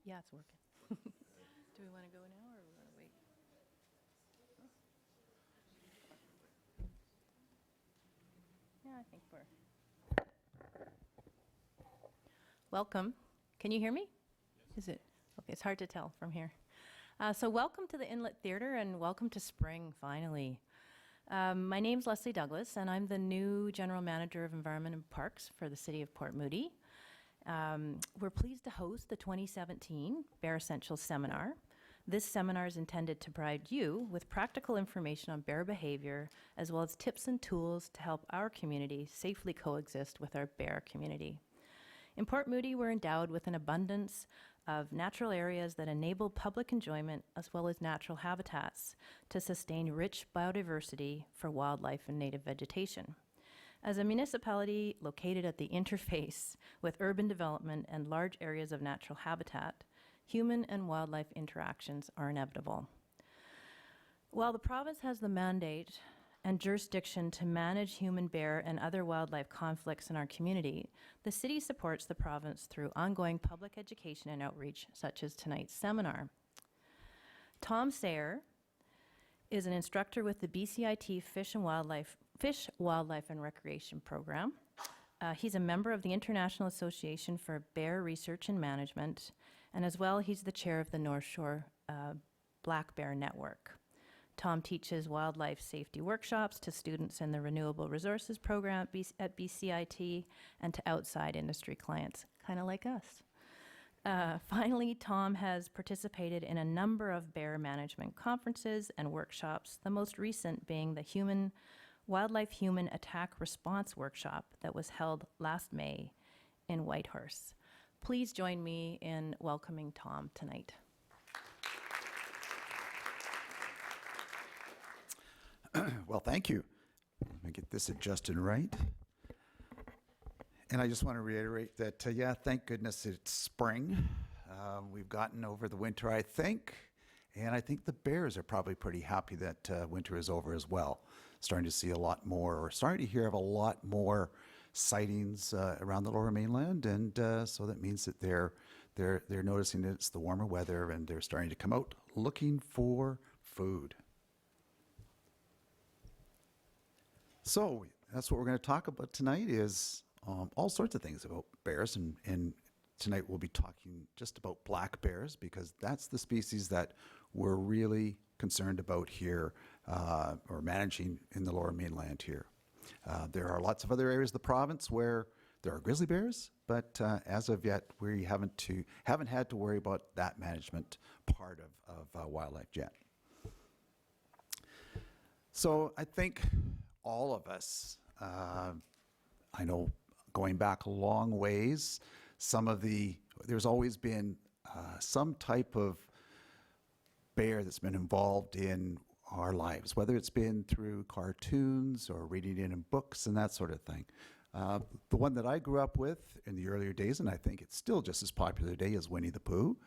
Yeah, it's working. Do we want to go now or we want to wait? Yeah, I think we're. Welcome. Can you hear me? Is it? Okay, it's hard to tell from here. So welcome to the Inlet Theatre and welcome to spring, finally. My name's Leslie Douglas and I'm the new General Manager of Environment and Parks for the City of Port Moody. We're pleased to host the 2017 Bear Essentials Seminar. This seminar is intended to provide you with practical information on bear behavior, as well as tips and tools to help our community safely coexist with our bear community. In Port Moody, we're endowed with an abundance of natural areas that enable public enjoyment, as well as natural habitats to sustain rich biodiversity for wildlife and native vegetation. As a municipality located at the interface with urban development and large areas of natural habitat, human and wildlife interactions are inevitable. While the province has the mandate and jurisdiction to manage human, bear, and other wildlife conflicts in our community, the city supports the province through ongoing public education and outreach, such as tonight's seminar. Tom Saare is an instructor with the BCIT Fish, Wildlife and Recreation Program. He's a member of the International Association for Bear Research and Management, and as well, he's the chair of the North Shore Black Bear Network. Tom teaches wildlife safety workshops to students in the Renewable Resources Program at BCIT and to outside industry clients, kind of like us. Finally, Tom has participated in a number of bear management conferences and workshops, the most recent being the Wildlife Human Attack Response Workshop that was held last May in Whitehorse. Please join me in welcoming Tom tonight. Well, thank you. Let me get this adjusted right. And I just want to reiterate that, yeah, thank goodness it's spring. We've gotten over the winter, I think. And I think the bears are probably pretty happy that winter is over as well. Starting to see a lot more, or starting to hear of a lot more sightings around the Lower Mainland. And so that means that they're noticing that it's the warmer weather and they're starting to come out looking for food. So that's what we're going to talk about tonight is all sorts of things about bears. And tonight we'll be talking just about black bears because that's the species that we're really concerned about here or managing in the Lower Mainland here. There are lots of other areas of the province where there are grizzly bears, but as of yet, we haven't had to worry about that management part of wildlife yet. So I think all of us, I know going back a long ways, there's always been some type of bear that's been involved in our lives, whether it's been through cartoons or reading it in books and that sort of thing. The one that I grew up with in the earlier days, and I think it's still just as popular today, is Winnie the Pooh.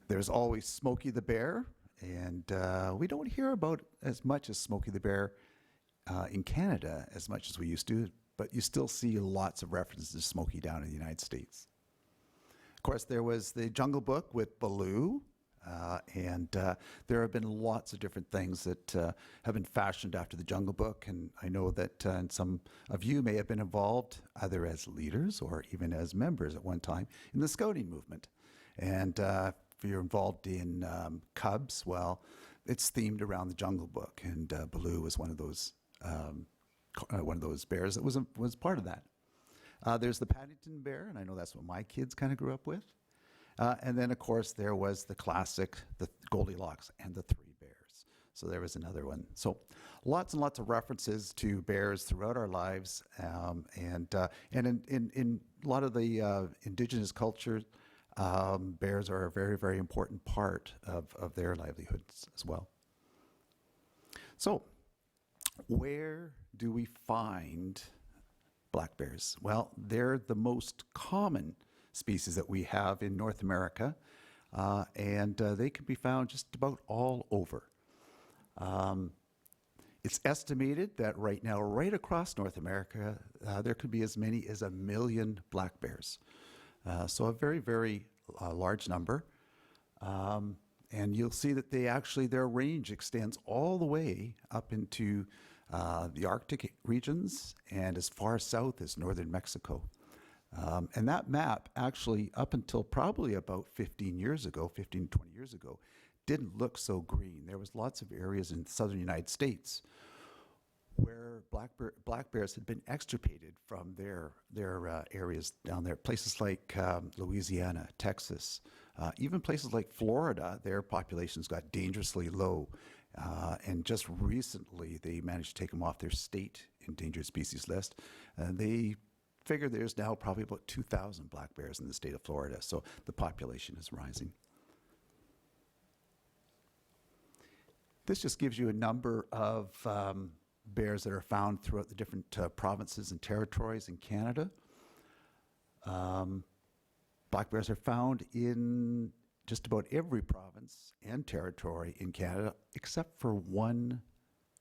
There's always Smokey the Bear, and we don't hear about as much as Smokey the Bear in Canada as much as we used to, but you still see lots of references to Smokey down in the United States. Of course, there was the Jungle Book with Baloo, and there have been lots of different things that have been fashioned after the Jungle Book, and I know that some of you may have been involved either as leaders or even as members at one time in the Scouting movement. And if you're involved in Cubs, well, it's themed around the Jungle Book, and Baloo was one of those bears that was part of that. There's the Paddington Bear, and I know that's what my kids kind of grew up with. And then, of course, there was the classic, the Goldilocks and the Three Bears. So there was another one. So lots and lots of references to bears throughout our lives. And in a lot of the indigenous culture, bears are a very, very important part of their livelihoods as well. So where do we find black bears? Well, they're the most common species that we have in North America, and they can be found just about all over. It's estimated that right now, right across North America, there could be as many as 1 million black bears. So a very, very large number. And you'll see that their range extends all the way up into the Arctic regions and as far south as northern Mexico. And that map actually, up until probably about 15 to 20 years ago, didn't look so green. There was lots of areas in the southern United States where black bears had been extirpated from their areas down there. Places like Louisiana, Texas, even places like Florida, their populations got dangerously low. And just recently, they managed to take them off their state endangered species list. They figure there's now probably about 2,000 black bears in the state of Florida. So the population is rising. This just gives you a number of bears that are found throughout the different provinces and territories in Canada. Black bears are found in just about every province and territory in Canada, except for one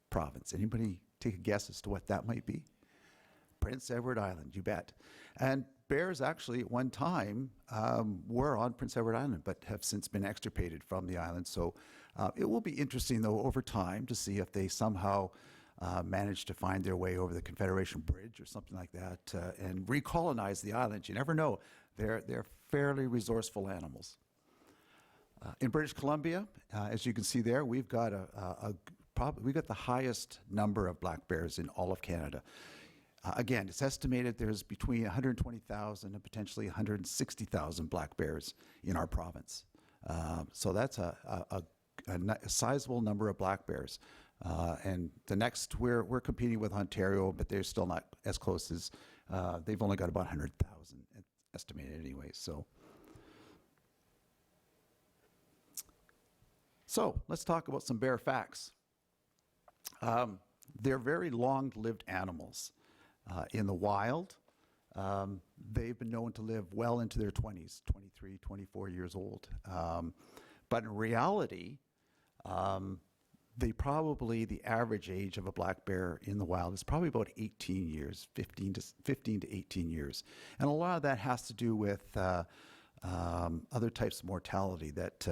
province. Anybody take a guess as to what that might be? Prince Edward Island, you bet. And bears actually at one time were on Prince Edward Island, but have since been extirpated from the island. So it will be interesting, though, over time to see if they somehow manage to find their way over the Confederation Bridge or something like that and recolonize the island. You never know. They're fairly resourceful animals. In British Columbia, as you can see there, we've got we've got the highest number of black bears in all of Canada. Again, it's estimated there's between 120,000 and potentially 160,000 black bears in our province. So that's a sizable number of black bears. And the next, we're competing with Ontario, but they're still not as close as, they've only got about 100,000 estimated anyway. So let's talk about some bear facts. They're very long-lived animals. In the wild, they've been known to live well into their 20s, 23, 24 years old. But in reality, the average age of a black bear in the wild is probably about 18 years, 15 to 18 years. And a lot of that has to do with other types of mortality that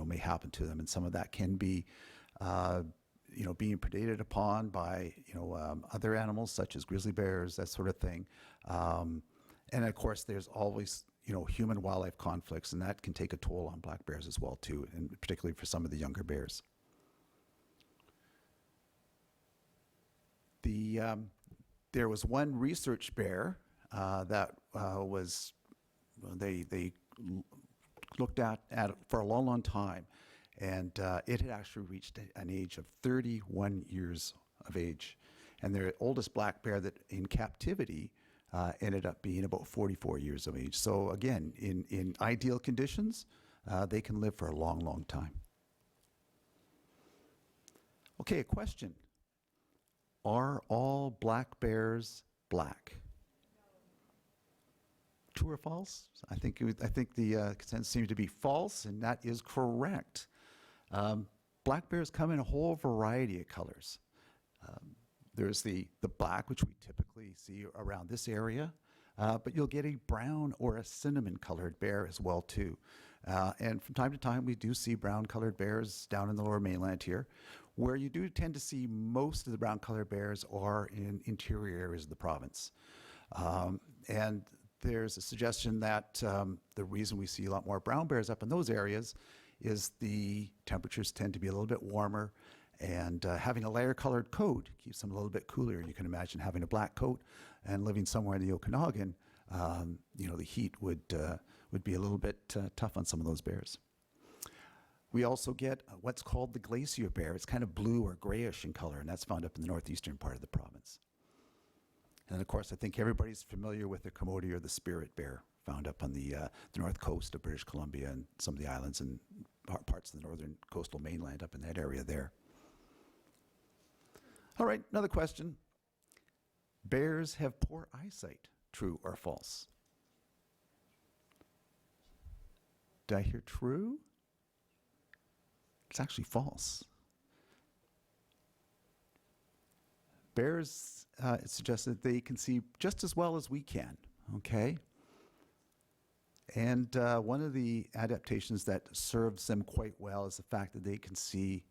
may happen to them. And some of that can be being predated upon by, other animals such as grizzly bears, that sort of thing. And of course, there's always, human-wildlife conflicts, and that can take a toll on black bears as well, too, and particularly for some of the younger bears. There was one research bear that they looked at for a long, long time. And it had actually reached an age of 31 years of age. And their oldest black bear that in captivity ended up being about 44 years of age. So again, in ideal conditions, they can live for a long, long time. Okay, a question. Are all black bears black? True or false? I think the consensus seems to be false, and that is correct. Black bears come in a whole variety of colors. There's the black, which we typically see around this area, but you'll get a brown or a cinnamon colored bear as well too. And from time to time, we do see brown colored bears down in the lower mainland here. Where you do tend to see most of the brown colored bears are in interior areas of the province. And there's a suggestion that the reason we see a lot more brown bears up in those areas is the temperatures tend to be a little bit warmer, and having a lighter colored coat keeps them a little bit cooler. You can imagine having a black coat and living somewhere in the Okanagan, the heat would be a little bit tough on some of those bears. We also get what's called the glacier bear. It's kind of blue or grayish in color, and that's found up in the northeastern part of the province. And of course, I think everybody's familiar with the Commodore or the spirit bear, found up on the north coast of British Columbia and some of the islands and parts of the northern coastal mainland up in that area there. All right, another question. Bears have poor eyesight, true or false? Did I hear true? It's actually false. Bears, it suggests that they can see just as well as we can, okay? And one of the adaptations that serves them quite well is the fact that they can see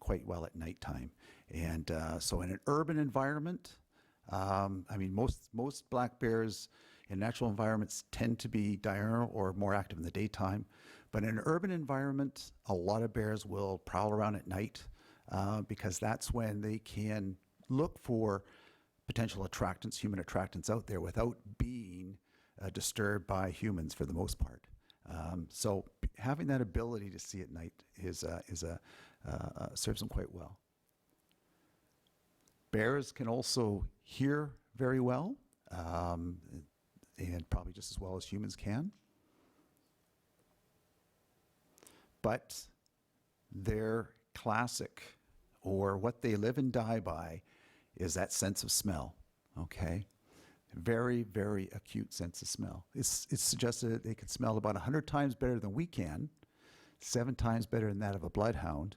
quite well at nighttime. And so in an urban environment, I mean, most black bears in natural environments tend to be diurnal or more active in the daytime. But in an urban environment, a lot of bears will prowl around at night because that's when they can look for potential attractants, human attractants out there without being disturbed by humans for the most part. So having that ability to see at night serves them quite well. Bears can also hear very well, and probably just as well as humans can. But their classic, or what they live and die by, is that sense of smell, okay? Very, very acute sense of smell. It's suggested that they can smell about 100 times better than we can, 7 times better than that of a bloodhound,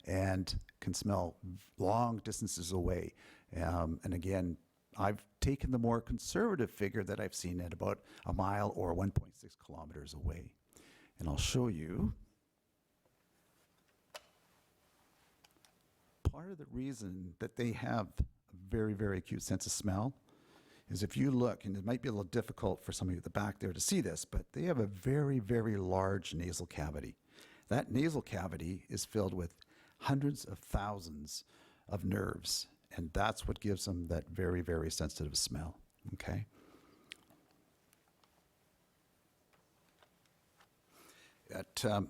and can smell long distances away. And again, I've taken the more conservative figure that I've seen at about a mile or 1.6 kilometers away. And I'll show you. Part of the reason that they have a very, very acute sense of smell is if you look, and it might be a little difficult for some of you at the back there to see this, but they have a very, very large nasal cavity. That nasal cavity is filled with hundreds of thousands of nerves, and that's what gives them that very, very sensitive smell, okay?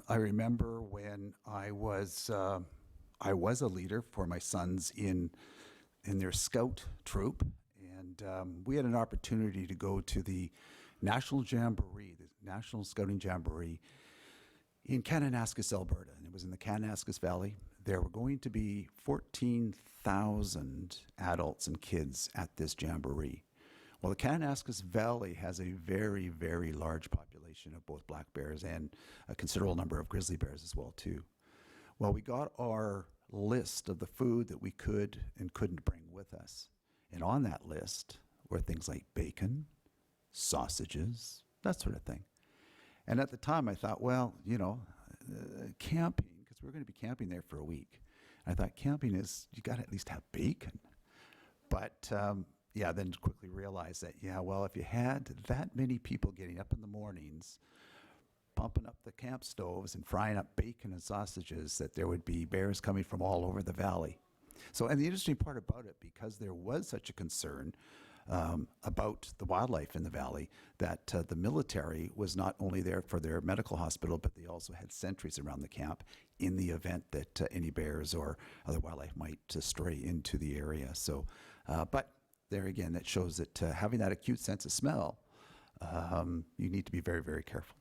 I remember when I was a leader for my sons in their scout troop, and we had an opportunity to go to the National Jamboree, the National Scouting Jamboree in Kananaskis, Alberta, and it was in the Kananaskis Valley. There were going to be 14,000 adults and kids at this jamboree. Well, the Kananaskis Valley has a very, very large population of both black bears and a considerable number of grizzly bears as well, too. Well, we got our list of the food that we could and couldn't bring with us. And on that list were things like bacon, sausages, that sort of thing. And at the time I thought, well, you know, camping, because we're going to be camping there for a week. I thought camping is, you got to at least have bacon. But yeah, then quickly realized that, yeah, well, if you had that many people getting up in the mornings, pumping up the camp stoves and frying up bacon and sausages, that there would be bears coming from all over the valley. So, and the interesting part about it, because there was such a concern about the wildlife in the valley, that the military was not only there for their medical hospital, but they also had sentries around the camp in the event that any bears or other wildlife might stray into the area. So, but there again, that shows that having that acute sense of smell, you need to be very, very careful.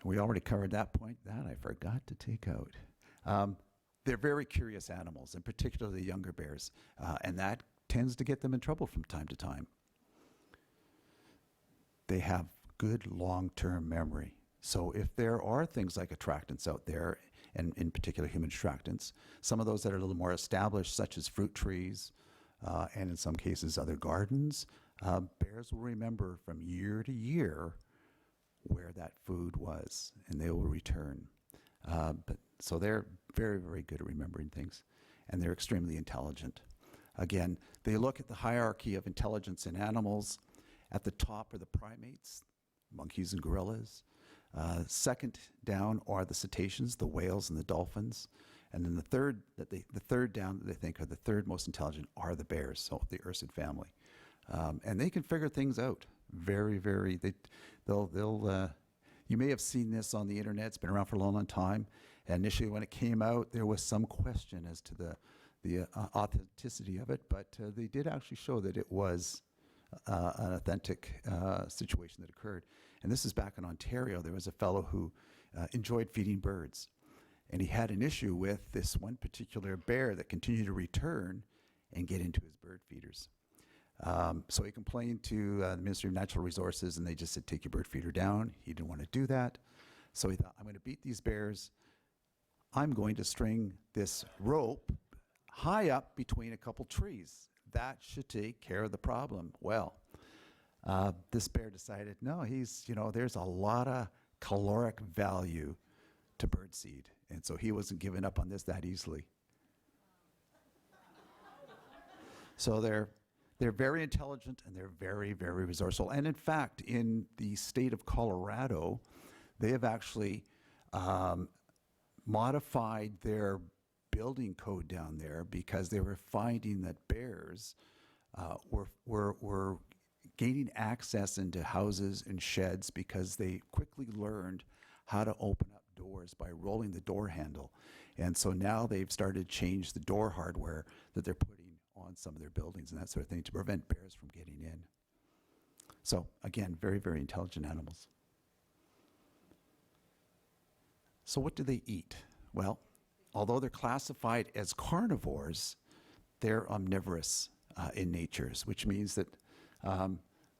We already covered that point. That I forgot to take out. They're very curious animals, and particularly younger bears, and that tends to get them in trouble from time to time. They have good long-term memory. So if there are things like attractants out there, and in particular human attractants, some of those that are a little more established, such as fruit trees, and in some cases other gardens, bears will remember from year to year where that food was, and they will return. So they're very, very good at remembering things, and they're extremely intelligent. Again, they look at the hierarchy of intelligence in animals. At the top are the primates, monkeys and gorillas. Second down are the cetaceans, the whales and the dolphins. And then the third down that they think are the third most intelligent are the bears, so the ursid family. And they can figure things out very, very. You may have seen this on the internet. It's been around for a long, long time. And initially, when it came out, there was some question as to the authenticity of it, but they did actually show that it was an authentic situation that occurred. And this is back in Ontario. There was a fellow who enjoyed feeding birds, and he had an issue with this one particular bear that continued to return and get into his bird feeders. So he complained to the Ministry of Natural Resources, and they just said, take your bird feeder down. He didn't want to do that. So he thought, I'm going to beat these bears. I'm going to string this rope high up between a couple trees. that should take care of the problem. Well, this bear decided, no, there's a lot of caloric value to birdseed. And so he wasn't giving up on this that easily. So they're very intelligent and they're very, very resourceful. And in fact, in the state of Colorado, they have actually modified their building code down there because they were finding that bears were gaining access into houses and sheds because they quickly learned how to open up doors by rolling the door handle. And so now they've started to change the door hardware that they're putting on some of their buildings and that sort of thing to prevent bears from getting in. So again, very, very intelligent animals. So what do they eat? Well, although they're classified as carnivores, they're omnivorous in nature, which means that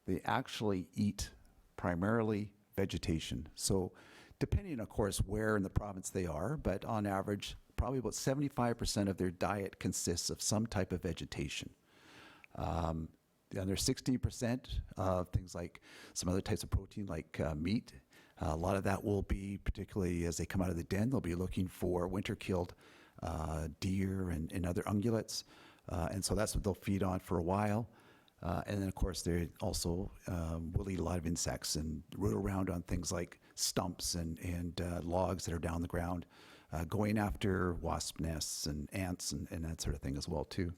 they actually eat primarily vegetation. So depending, of course, where in the province they are, but on average, probably about 75% of their diet consists of some type of vegetation. The other 16% of things like some other types of protein like meat. A lot of that will be, particularly as they come out of the den, they'll be looking for winter-killed deer and other ungulates. And so that's what they'll feed on for a while. And then, of course, they also will eat a lot of insects and root around on things like stumps and logs that are down the ground, going after wasp nests and ants and that sort of thing as well, too.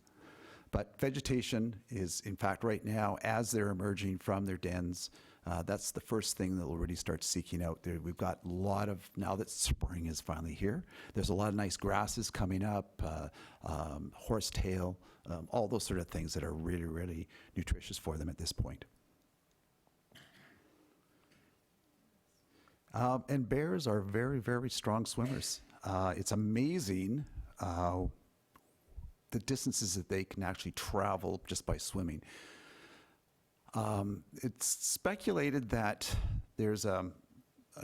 But vegetation is, in fact, right now, as they're emerging from their dens, that's the first thing that we'll really start seeking out. We've got a lot of, now that spring is finally here, there's a lot of nice grasses coming up, horsetail, all those sort of things that are really, really nutritious for them at this point. And bears are very, very strong swimmers. It's amazing the distances that they can actually travel just by swimming. It's speculated that there's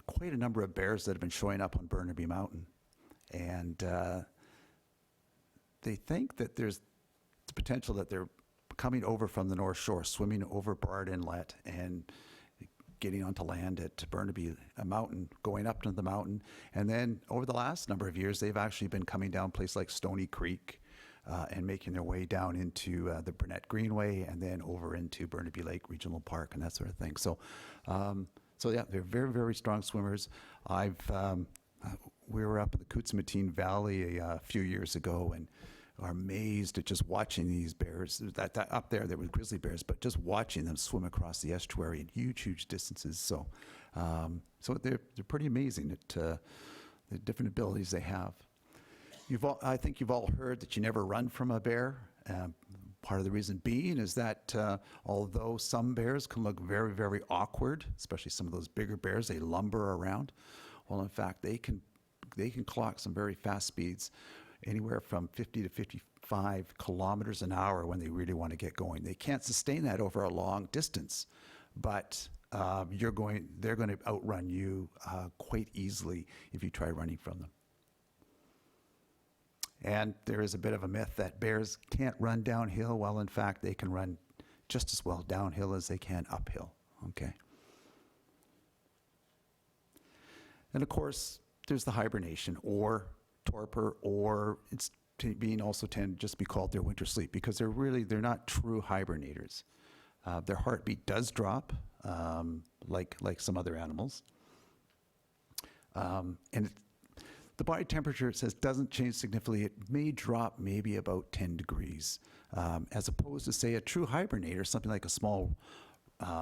quite a number of bears that have been showing up on Burnaby Mountain. And they think that there's the potential that they're coming over from the North Shore, swimming over Bard Inlet and getting onto land at Burnaby Mountain, going up to the mountain. And then over the last number of years, they've actually been coming down places like Stony Creek and making their way down into the Burnett Greenway and then over into Burnaby Lake Regional Park and that sort of thing. So, so yeah, they're very, very strong swimmers. We were up in the Kootzmatine Valley a few years ago and are amazed at just watching these bears. That up there were grizzly bears, but just watching them swim across the estuary in huge, huge distances. So, so they're pretty amazing at the different abilities they have. I think you've all heard that you never run from a bear. Part of the reason being is that although some bears can look very, very awkward, especially some of those bigger bears, they lumber around. Well, in fact, they can clock some very fast speeds, anywhere from 50 to 55 kilometers an hour when they really want to get going. They can't sustain that over a long distance, but they're going to outrun you quite easily if you try running from them. And there is a bit of a myth that bears can't run downhill. Well, in fact, they can run just as well downhill as they can uphill, okay? And of course, there's the hibernation or torpor, or it's being also tend to just be called their winter sleep because they're not true hibernators. Their heartbeat does drop, like some other animals. And the body temperature, it says, doesn't change significantly. It may drop maybe about 10 degrees, as opposed to, say, a true hibernator, something like a small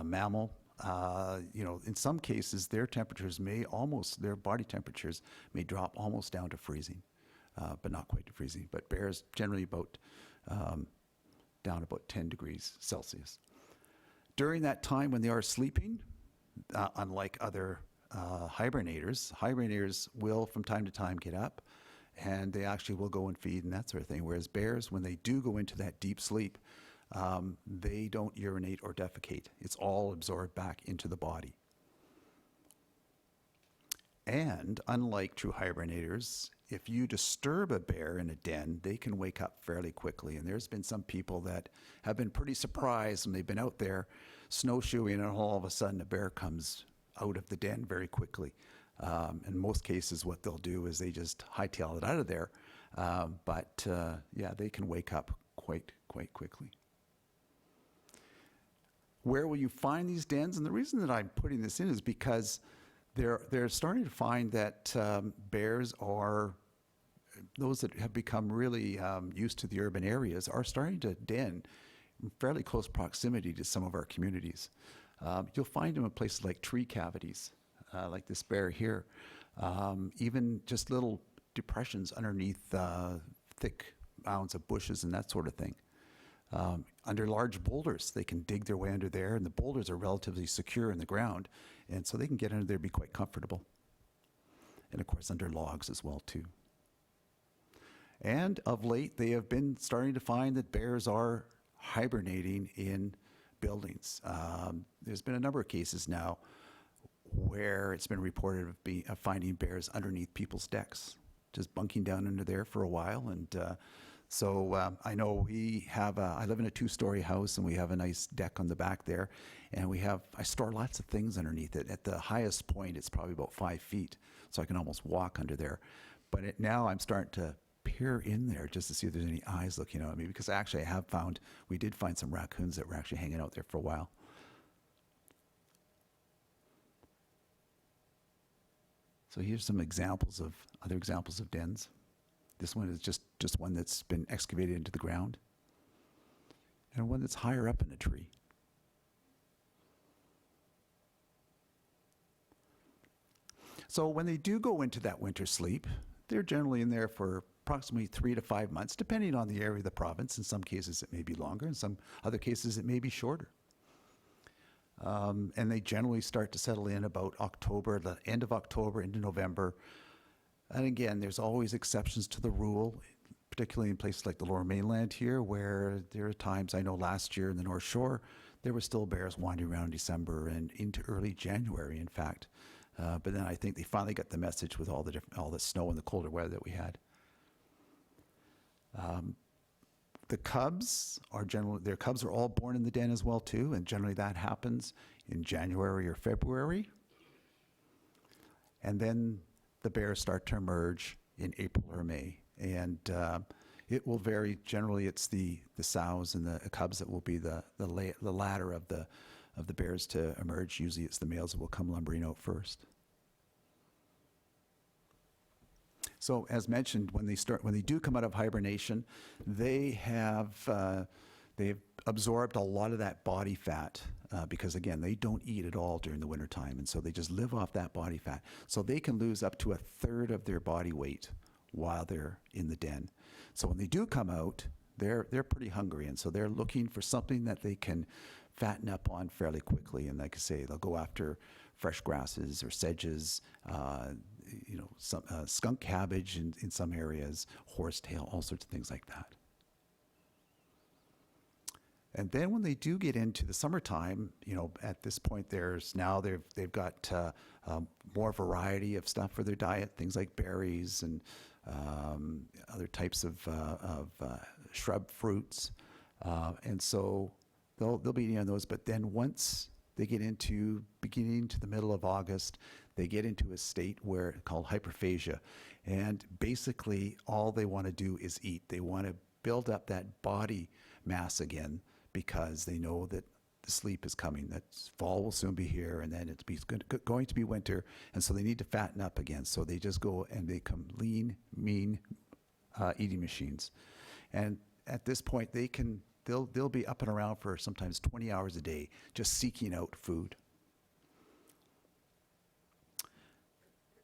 mammal. In some cases, their body temperatures may drop almost down to freezing, but not quite to freezing. But bears generally down about 10 degrees Celsius. During that time when they are sleeping, unlike other hibernators will from time to time get up and they actually will go and feed and that sort of thing. Whereas bears, when they do go into that deep sleep, they don't urinate or defecate. It's all absorbed back into the body. And unlike true hibernators, if you disturb a bear in a den, they can wake up fairly quickly. And there's been some people that have been pretty surprised when they've been out there snowshoeing and all of a sudden a bear comes out of the den very quickly. In most cases, what they'll do is they just hightail it out of there. Yeah, they can wake up quite quickly. Where will you find these dens? And the reason that I'm putting this in is because they're starting to find that bears are, those that have become really used to the urban areas, are starting to den in fairly close proximity to some of our communities. You'll find them in places like tree cavities, like this bear here, even just little depressions underneath thick mounds of bushes and that sort of thing. Under large boulders, they can dig their way under there, and the boulders are relatively secure in the ground, and so they can get under there and be quite comfortable. And of course, under logs as well, too. And of late, they have been starting to find that bears are hibernating in buildings. There's been a number of cases now where it's been reported of finding bears underneath people's decks, just bunking down under there for a while. And so I know we have, I live in a 2-story house, and we have a nice deck on the back there. And I store lots of things underneath it. At the highest point, it's probably about 5 feet, so I can almost walk under there. But now I'm starting to peer in there just to see if there's any eyes looking out at me, because actually we did find some raccoons that were actually hanging out there for a while. So here's some other examples of dens. This one is just one that's been excavated into the ground, and one that's higher up in a tree. So when they do go into that winter sleep, they're generally in there for approximately 3 to 5 months, depending on the area of the province. In some cases, it may be longer. In some other cases, it may be shorter. And they generally start to settle in about October, the end of October into November. And again, there's always exceptions to the rule, particularly in places like the Lower Mainland here, where there are times, I know last year in the North Shore, there were still bears wandering around in December and into early January, in fact. But then I think they finally got the message with all the snow and the colder weather that we had. The cubs their cubs are all born in the den as well too, and generally that happens in January or February. And then the bears start to emerge in April or May, and it will vary. Generally, it's the sows and the cubs that will be the latter of the bears to emerge. Usually, it's the males that will come lumbering out first. So, as mentioned, when they do come out of hibernation, they've absorbed a lot of that body fat because, again, they don't eat at all during the wintertime, and so they just live off that body fat. So they can lose up to 1/3 of their body weight while they're in the den. So when they do come out, they're pretty hungry, and so they're looking for something that they can fatten up on fairly quickly. And like I say, they'll go after fresh grasses or sedges, some skunk cabbage in some areas, horsetail, all sorts of things like that. And then when they do get into the summertime, at this point they've got more variety of stuff for their diet, things like berries and other types of shrub fruits, and so they'll be eating on those. But then once they get into beginning to the middle of August, they get into a state called hyperphagia, and basically all they want to do is eat. They want to build up that body mass again, because they know that the sleep is coming, that fall will soon be here, and then it's going to be winter, and so they need to fatten up again. So they just go and they become lean, mean eating machines. And at this point, they'll be up and around for sometimes 20 hours a day, just seeking out food.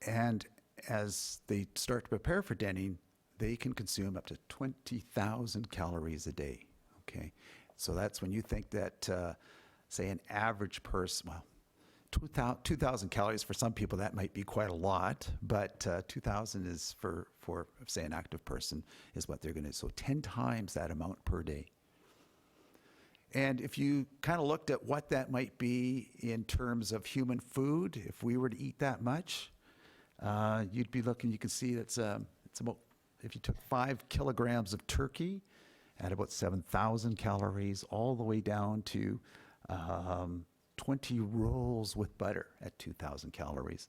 And as they start to prepare for denning, they can consume up to 20,000 calories a day. Okay. So that's when you think that, say, an average person, 2,000 calories for some people, that might be quite a lot, but 2,000 is for, say, an active person is what they're going to, so 10 times that amount per day. And if you kind of looked at what that might be in terms of human food, if we were to eat that much, you'd be looking, you can see that's it's about, if you took 5 kilograms of turkey at about 7,000 calories, all the way down to 20 rolls with butter at 2,000 calories.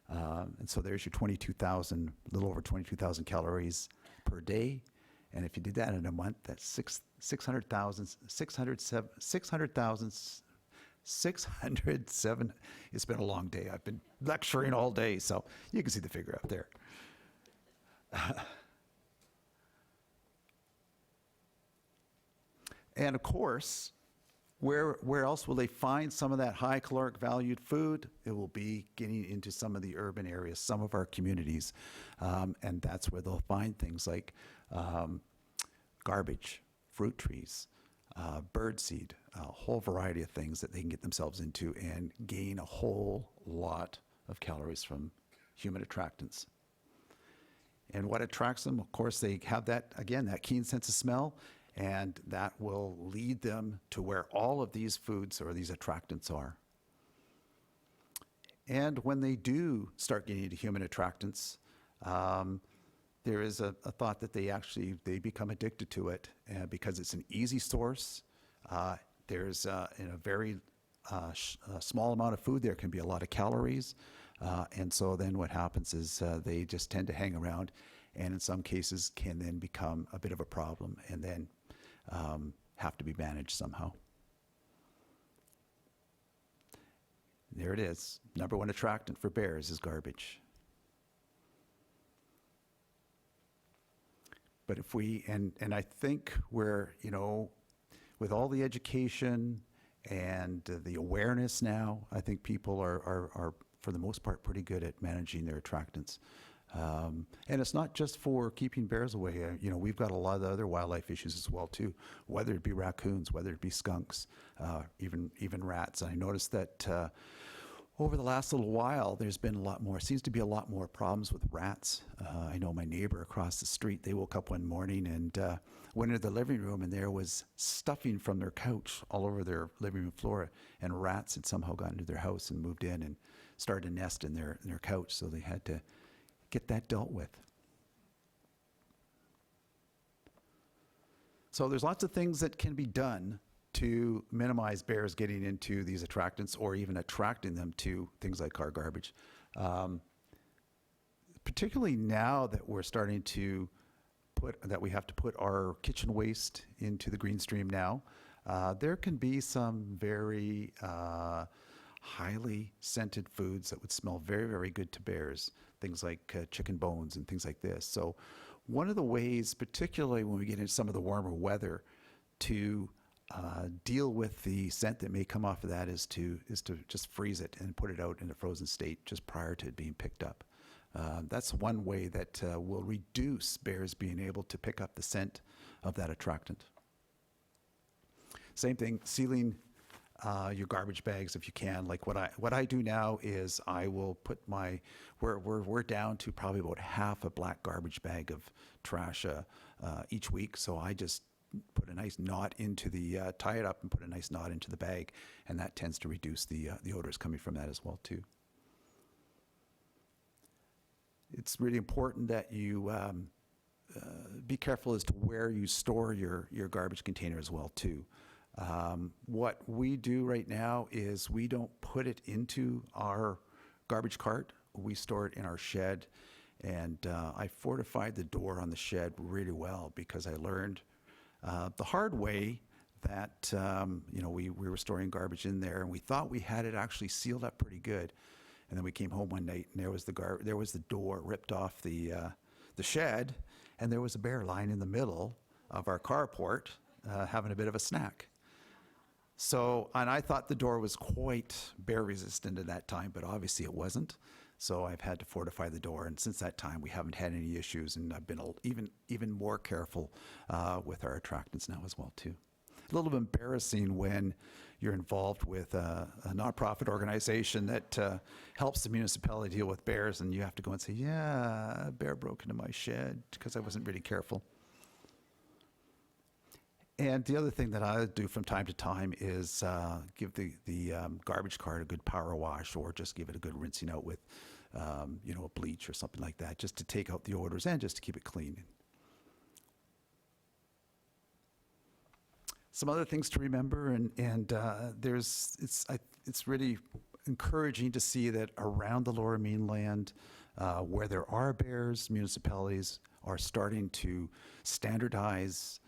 And so there's your 22,000, a little over 22,000 calories per day. And if you did that in a month, that's 607, it's been a long day. I've been lecturing all day, so you can see the figure up there. And of course, where else will they find some of that high caloric valued food? It will be getting into some of the urban areas, some of our communities. And that's where they'll find things like garbage, fruit trees, birdseed, a whole variety of things that they can get themselves into and gain a whole lot of calories from human attractants. And what attracts them, of course, they have that, again, that keen sense of smell, and that will lead them to where all of these foods or these attractants are. And when they do start getting into human attractants, there is a thought that they become addicted to it because it's an easy source. There's in a very small amount of food, there can be a lot of calories. And so then what happens is they just tend to hang around, and in some cases can then become a bit of a problem and then have to be managed somehow. There it is. Number one attractant for bears is garbage. But if we, and I think we're, you know, with all the education and the awareness now, I think people are for the most part pretty good at managing their attractants. And it's not just for keeping bears away. You know, we've got a lot of other wildlife issues as well too, whether it be raccoons, whether it be skunks, even rats. And I noticed that over the last little while, there's been a lot more, seems to be a lot more problems with rats. I know my neighbor across the street, they woke up one morning and went into the living room, and there was stuffing from their couch all over their living room floor, and rats had somehow gotten into their house and moved in and started a nest in their couch, so they had to get that dealt with. So there's lots of things that can be done to minimize bears getting into these attractants or even attracting them to things like our garbage. Particularly now that we're starting to that we have to put our kitchen waste into the green stream now, there can be some very highly scented foods that would smell very, very good to bears, things like chicken bones and things like this. So one of the ways, particularly when we get into some of the warmer weather, to deal with the scent that may come off of that is to just freeze it and put it out in a frozen state just prior to it being picked up. That's one way that will reduce bears being able to pick up the scent of that attractant. Same thing, sealing your garbage bags if you can. Like what I do now is I will put we're down to probably about half a black garbage bag of trash each week. So I just put a nice knot into tie it up and put a nice knot into the bag, and that tends to reduce the odors coming from that as well too. It's really important that you be careful as to where you store your garbage container as well too. What we do right now is we don't put it into our garbage cart. We store it in our shed, and I fortified the door on the shed really well because I learned the hard way that you know, we were storing garbage in there, and we thought we had it actually sealed up pretty good. And then we came home one night, and there was the door ripped off the shed, and there was a bear lying in the middle of our carport having a bit of a snack. So, and I thought the door was quite bear resistant at that time, but obviously it wasn't. So I've had to fortify the door, and since that time we haven't had any issues, and I've been even more careful with our attractants now as well too. A little bit embarrassing when you're involved with a nonprofit organization that helps the municipality deal with bears, and you have to go and say, yeah, a bear broke into my shed because I wasn't really careful. And the other thing that I do from time to time is give the garbage cart a good power wash, or just give it a good rinsing out with, you know, a bleach or something like that, just to take out the odors and just to keep it clean. Some other things to remember, and it's really encouraging to see that around the Lower Mainland, where there are bears, municipalities are starting to standardize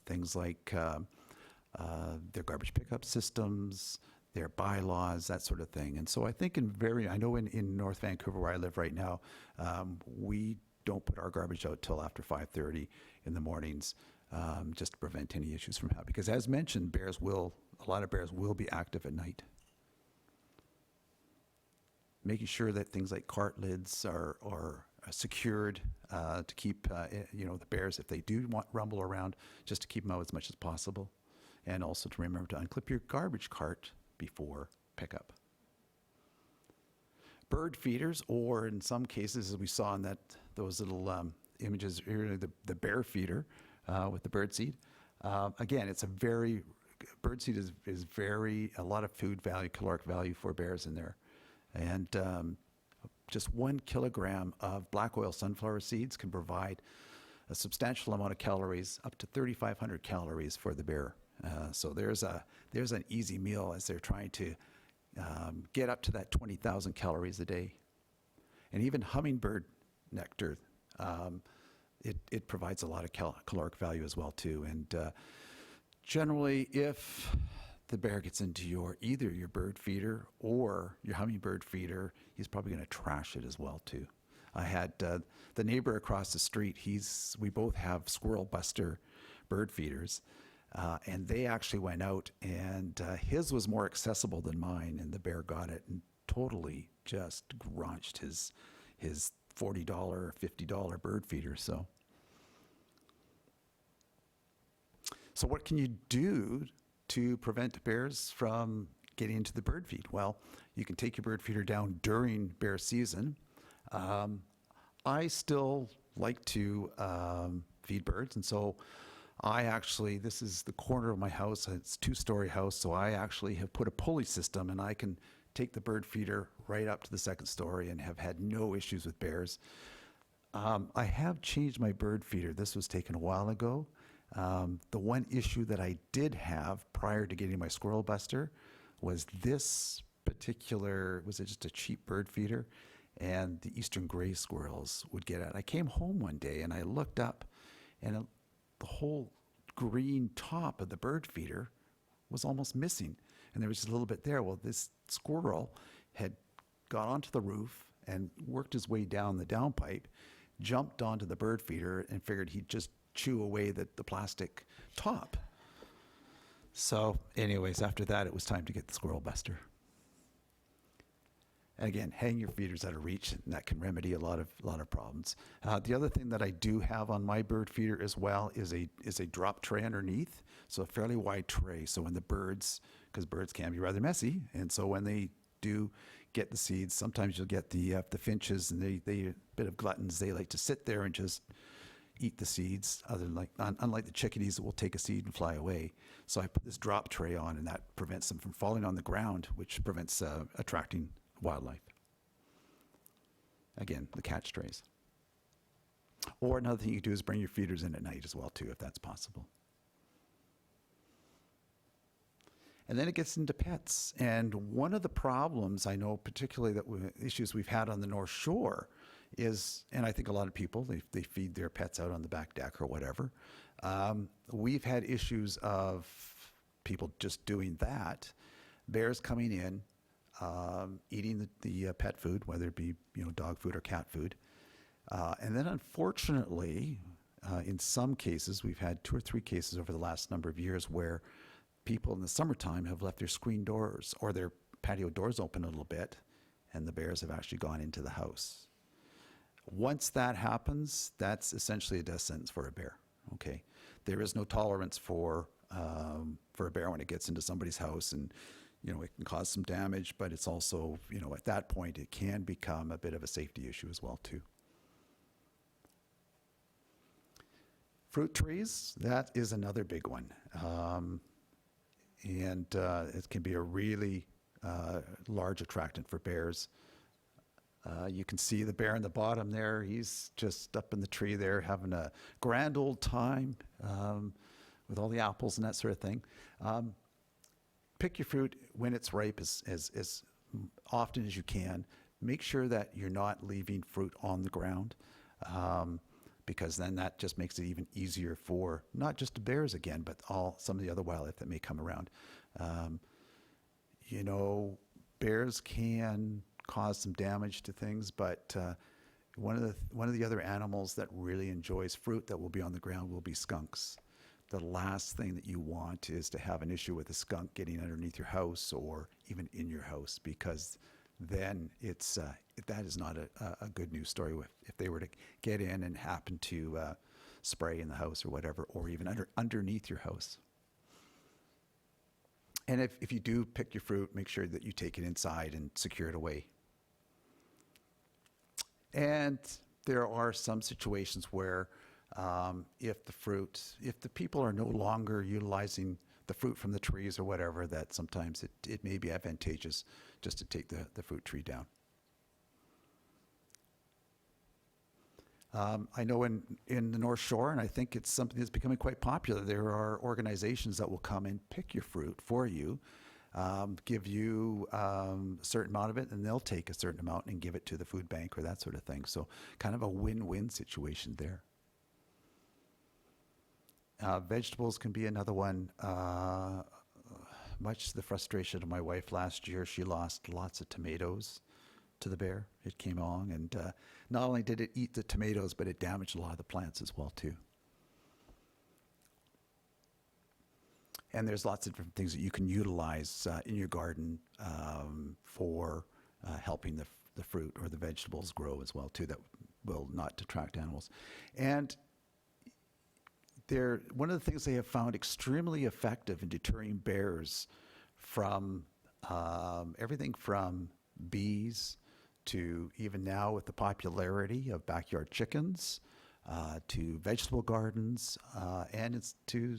things like their garbage pickup systems, their bylaws, that sort of thing. And so I think I know in North Vancouver, where I live right now, we don't put our garbage out till after 5:30 in the mornings, just to prevent any issues from happening. Because as mentioned, a lot of bears will be active at night. Making sure that things like cart lids are secured to keep, you know, the bears, if they do rumble around, just to keep them out as much as possible. And also to remember to unclip your garbage cart before pickup. Bird feeders, or in some cases, as we saw in those little images earlier, the bear feeder with the bird seed. Again, bird seed is a lot of food value, caloric value for bears in there. And just 1 kilogram of black oil sunflower seeds can provide a substantial amount of calories, up to 3,500 calories for the bear. So there's an easy meal as they're trying to get up to that 20,000 calories a day. And even hummingbird nectar, it provides a lot of caloric value as well too. And generally, if the bear gets into either your bird feeder or your hummingbird feeder, he's probably going to trash it as well too. I had the neighbor across the street. We both have squirrel buster bird feeders, and they actually went out, and his was more accessible than mine, and the bear got it and totally just grunched his $40, $50 bird feeder. So what can you do to prevent bears from getting into the bird feed? Well, you can take your bird feeder down during bear season. I still like to feed birds, and so this is the corner of my house. It's a 2-story house, so I actually have put a pulley system, and I can take the bird feeder right up to the 2nd story and have had no issues with bears. I have changed my bird feeder. This was taken a while ago. The one issue that I did have prior to getting my squirrel buster was this particular, was it just a cheap bird feeder? And the eastern gray squirrels would get it. I came home one day and I looked up, and the whole green top of the bird feeder was almost missing. And there was just a little bit there. Well, this squirrel had got onto the roof and worked his way down the downpipe, jumped onto the bird feeder, and figured he'd just chew away the plastic top. So anyways, after that, it was time to get the squirrel buster. And again, hang your feeders out of reach, and that can remedy a lot of problems. The other thing that I do have on my bird feeder as well is a drop tray underneath, so a fairly wide tray. So when because birds can be rather messy, and so when they do get the seeds, sometimes you'll get the finches, and they a bit of gluttons. They like to sit there and just eat the seeds, unlike the chickadees that will take a seed and fly away. So I put this drop tray on, and that prevents them from falling on the ground, which prevents attracting wildlife. Again, the catch trays. Or another thing you can do is bring your feeders in at night as well too, if that's possible. And then it gets into pets. And one of the problems I know, particularly issues we've had on the North Shore is, and I think a lot of people, they feed their pets out on the back deck or whatever. We've had issues of people just doing that. Bears coming in, eating the pet food, whether it be dog food or cat food. And then unfortunately, in some cases, we've had 2 or 3 cases over the last number of years where people in the summertime have left their screen doors or their patio doors open a little bit, and the bears have actually gone into the house. Once that happens, that's essentially a death sentence for a bear. Okay, there is no tolerance for a bear when it gets into somebody's house, and it can cause some damage, but it's also, at that point, it can become a bit of a safety issue as well, too. Fruit trees, that is another big one. And it can be a really large attractant for bears. You can see the bear in the bottom there. He's just up in the tree there having a grand old time with all the apples and that sort of thing. Pick your fruit when it's ripe as often as you can. Make sure that you're not leaving fruit on the ground, because then that just makes it even easier for not just the bears again, but some of the other wildlife that may come around. You know, bears can cause some damage to things, but one of the other animals that really enjoys fruit that will be on the ground will be skunks. The last thing that you want is to have an issue with a skunk getting underneath your house or even in your house, because then that is not a good news story if they were to get in and happen to spray in the house or whatever, or even underneath your house. And if you do pick your fruit, make sure that you take it inside and secure it away. And there are some situations where if the people are no longer utilizing the fruit from the trees or whatever, that sometimes it may be advantageous just to take the fruit tree down. I know in the North Shore, and I think it's something that's becoming quite popular, there are organizations that will come and pick your fruit for you, give you a certain amount of it, and they'll take a certain amount and give it to the food bank or that sort of thing. So kind of a win-win situation there. Vegetables can be another one. Much to the frustration of my wife last year, she lost lots of tomatoes to the bear. It came along, and not only did it eat the tomatoes, but it damaged a lot of the plants as well too. And there's lots of different things that you can utilize in your garden for helping the fruit or the vegetables grow as well too, that will not detract animals. And one of the things they have found extremely effective in deterring bears from everything from bees to even now with the popularity of backyard chickens, to vegetable gardens, and it's to,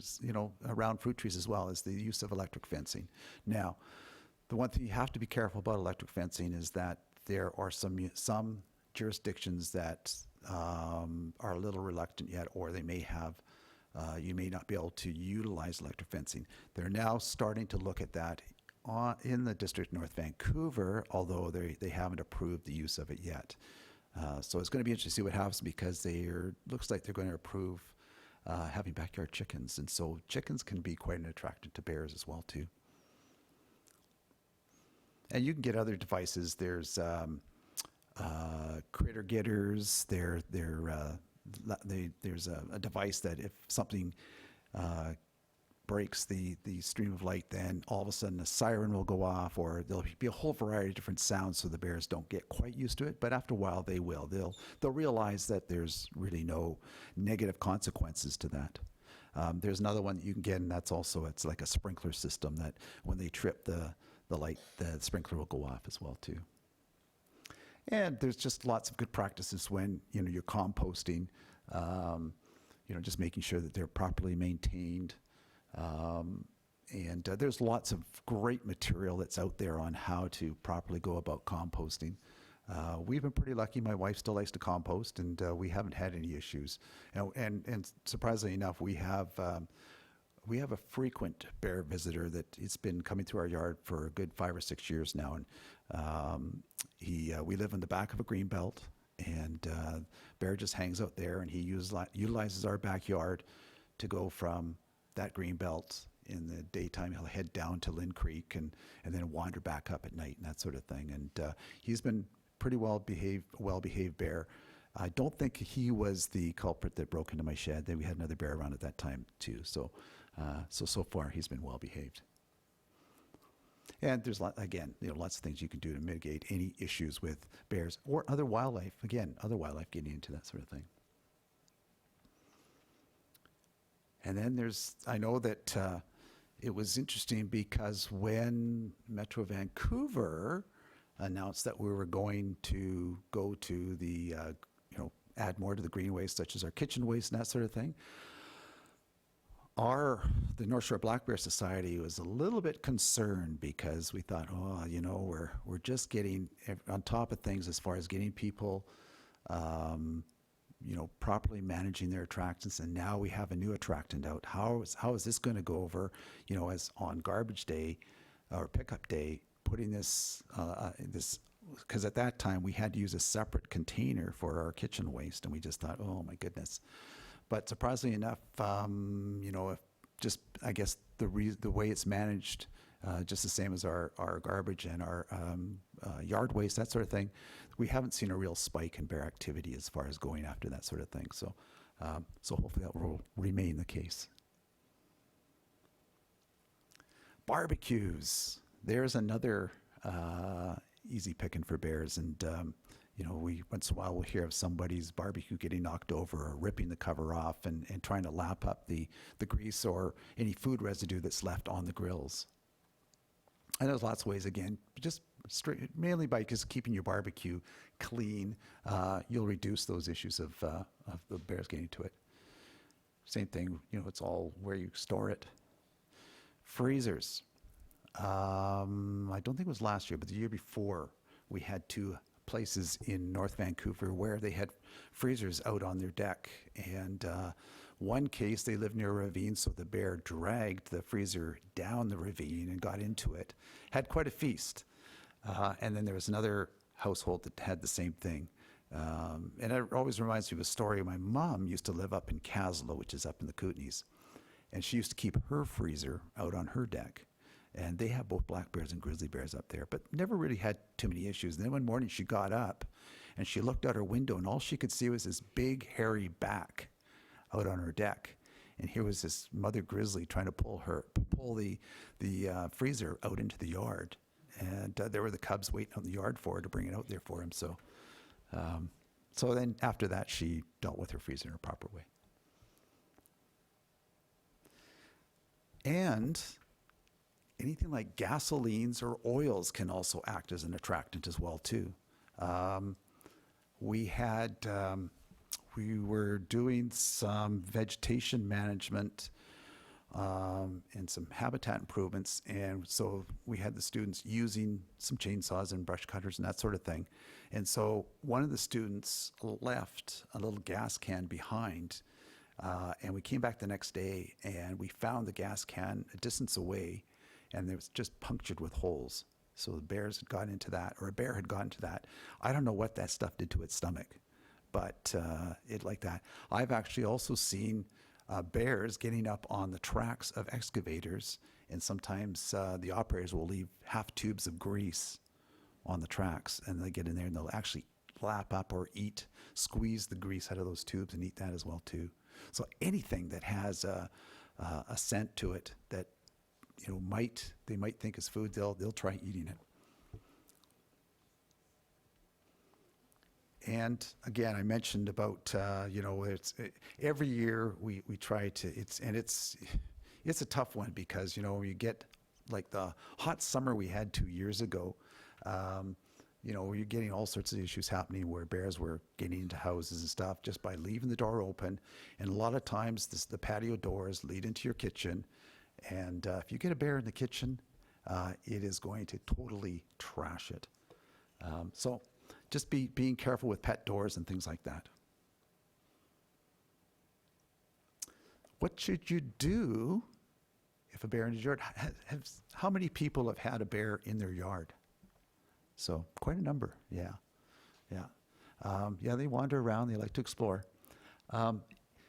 around fruit trees as well, is the use of electric fencing. Now, the one thing you have to be careful about electric fencing is that there are some jurisdictions that are a little reluctant yet, or they may have you may not be able to utilize electric fencing. They're now starting to look at that in the District of North Vancouver, although they haven't approved the use of it yet. So it's going to be interesting to see what happens, because looks like they're going to approve having backyard chickens. And so chickens can be quite an attractant to bears as well too. And you can get other devices. There's critter getters. There's a device that if something breaks the stream of light, then all of a sudden a siren will go off, or there'll be a whole variety of different sounds, so the bears don't get quite used to it. But after a while, they will. They'll realize that there's really no negative consequences to that. There's another one that you can get, and it's like a sprinkler system that when they trip the light, the sprinkler will go off as well too. And there's just lots of good practices when you're composting. Just making sure that they're properly maintained. And there's lots of great material that's out there on how to properly go about composting. We've been pretty lucky. My wife still likes to compost, and we haven't had any issues. And surprisingly enough, we have a frequent bear visitor that it's been coming through our yard for a good 5 or 6 years now. And we live in the back of a green belt, and bear just hangs out there, and he utilizes our backyard to go from that green belt. In the daytime, he'll head down to Lynn Creek and then wander back up at night and that sort of thing. And he's been pretty well-behaved bear. I don't think he was the culprit that broke into my shed. We had another bear around at that time too. So far he's been well-behaved. And there's lots of things you can do to mitigate any issues with bears or other wildlife. Again, other wildlife getting into that sort of thing. And then I know that it was interesting because when Metro Vancouver announced that we were going to go to the, add more to the green waste, such as our kitchen waste and that sort of thing, the North Shore Black Bear Society was a little bit concerned because we thought, oh, we're just getting on top of things as far as getting people, properly managing their attractants, and now we have a new attractant out. How is this going to go over, as on garbage day or pickup day, putting this, because at that time we had to use a separate container for our kitchen waste, and we just thought, oh my goodness. But surprisingly enough, I guess the way it's managed, just the same as our garbage and our yard waste, that sort of thing, we haven't seen a real spike in bear activity as far as going after that sort of thing. So, so hopefully that will remain the case. Barbecues. There's another easy picking for bears, and we once in a while we'll hear of somebody's barbecue getting knocked over or ripping the cover off and trying to lap up the grease or any food residue that's left on the grills. And there's lots of ways, again, just mainly by just keeping your barbecue clean, you'll reduce those issues of the bears getting to it. Same thing, it's all where you store it. Freezers. I don't think it was last year, but the year before, we had 2 places in North Vancouver where they had freezers out on their deck. And one case, they lived near a ravine, so the bear dragged the freezer down the ravine and got into it. Had quite a feast. And then there was another household that had the same thing. And it always reminds me of a story. My mom used to live up in Caslow, which is up in the Kootenays. And she used to keep her freezer out on her deck. And they have both black bears and grizzly bears up there, but never really had too many issues. And then one morning she got up and she looked out her window, and all she could see was this big hairy back out on her deck. And here was this mother grizzly trying to pull the freezer out into the yard. And there were the cubs waiting out in the yard for her to bring it out there for him. So, so then after that, she dealt with her freezer in a proper way. And anything like gasolines or oils can also act as an attractant as well too. We were doing some vegetation management and some habitat improvements, and so we had the students using some chainsaws and brush cutters and that sort of thing. And so one of the students left a little gas can behind, and we came back the next day and we found the gas can a distance away, and it was just punctured with holes. So the bears had gotten into that, or a bear had gotten to that. I don't know what that stuff did to its stomach, but it like that. I've actually also seen bears getting up on the tracks of excavators, and sometimes the operators will leave half tubes of grease on the tracks, and they get in there and they'll actually lap up or squeeze the grease out of those tubes and eat that as well too. So anything that has a scent to it that they might think is food, they'll try eating it. And again, I mentioned about every year we try to. It's a tough one because you get like the hot summer we had 2 years ago. You're getting all sorts of issues happening where bears were getting into houses and stuff just by leaving the door open, and a lot of times the patio doors lead into your kitchen. And if you get a bear in the kitchen, it is going to totally trash it. So just being careful with pet doors and things like that. What should you do if a bear in your yard? How many people have had a bear in their yard? So quite a number, yeah. They wander around, they like to explore.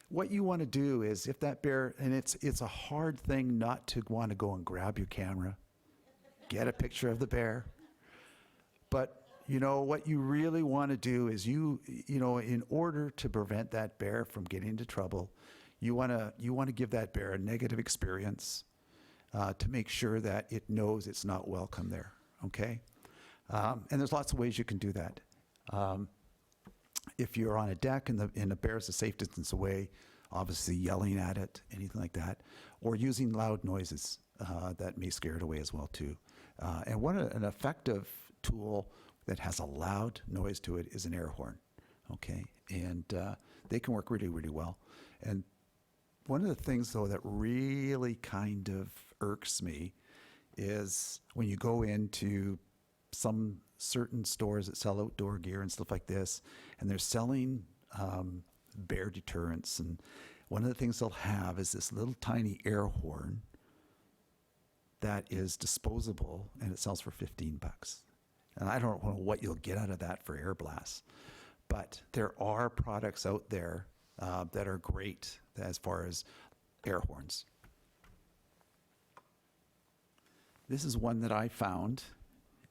What you want to do is, if that bear, and it's a hard thing not to want to go and grab your camera, get a picture of the bear. But what you really want to do is in order to prevent that bear from getting into trouble, you want to give that bear a negative experience to make sure that it knows it's not welcome there. Okay, and there's lots of ways you can do that. If you're on a deck and the bear is a safe distance away, obviously yelling at it, anything like that, or using loud noises that may scare it away as well too. And an effective tool that has a loud noise to it is an air horn. Okay, and they can work really, really well. And one of the things, though, that really kind of irks me is when you go into some certain stores that sell outdoor gear and stuff like this, and they're selling bear deterrents. And one of the things they'll have is this little tiny air horn that is disposable, and it sells for $15. And I don't know what you'll get out of that for air blasts. But there are products out there that are great as far as air horns. This is one that I found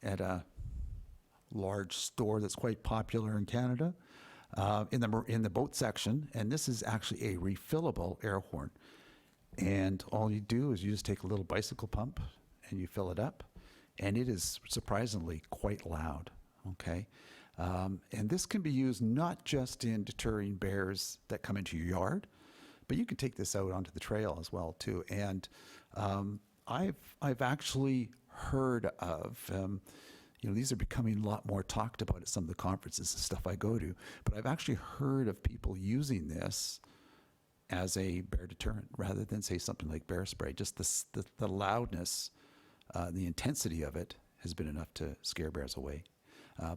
at a large store that's quite popular in Canada, in the boat section, and this is actually a refillable air horn. And all you do is you just take a little bicycle pump and you fill it up, and it is surprisingly quite loud. Okay, and this can be used not just in deterring bears that come into your yard, but you can take this out onto the trail as well too. And I've actually heard of, these are becoming a lot more talked about at some of the conferences and stuff I go to, but I've actually heard of people using this as a bear deterrent rather than, say, something like bear spray. Just the loudness, the intensity of it has been enough to scare bears away.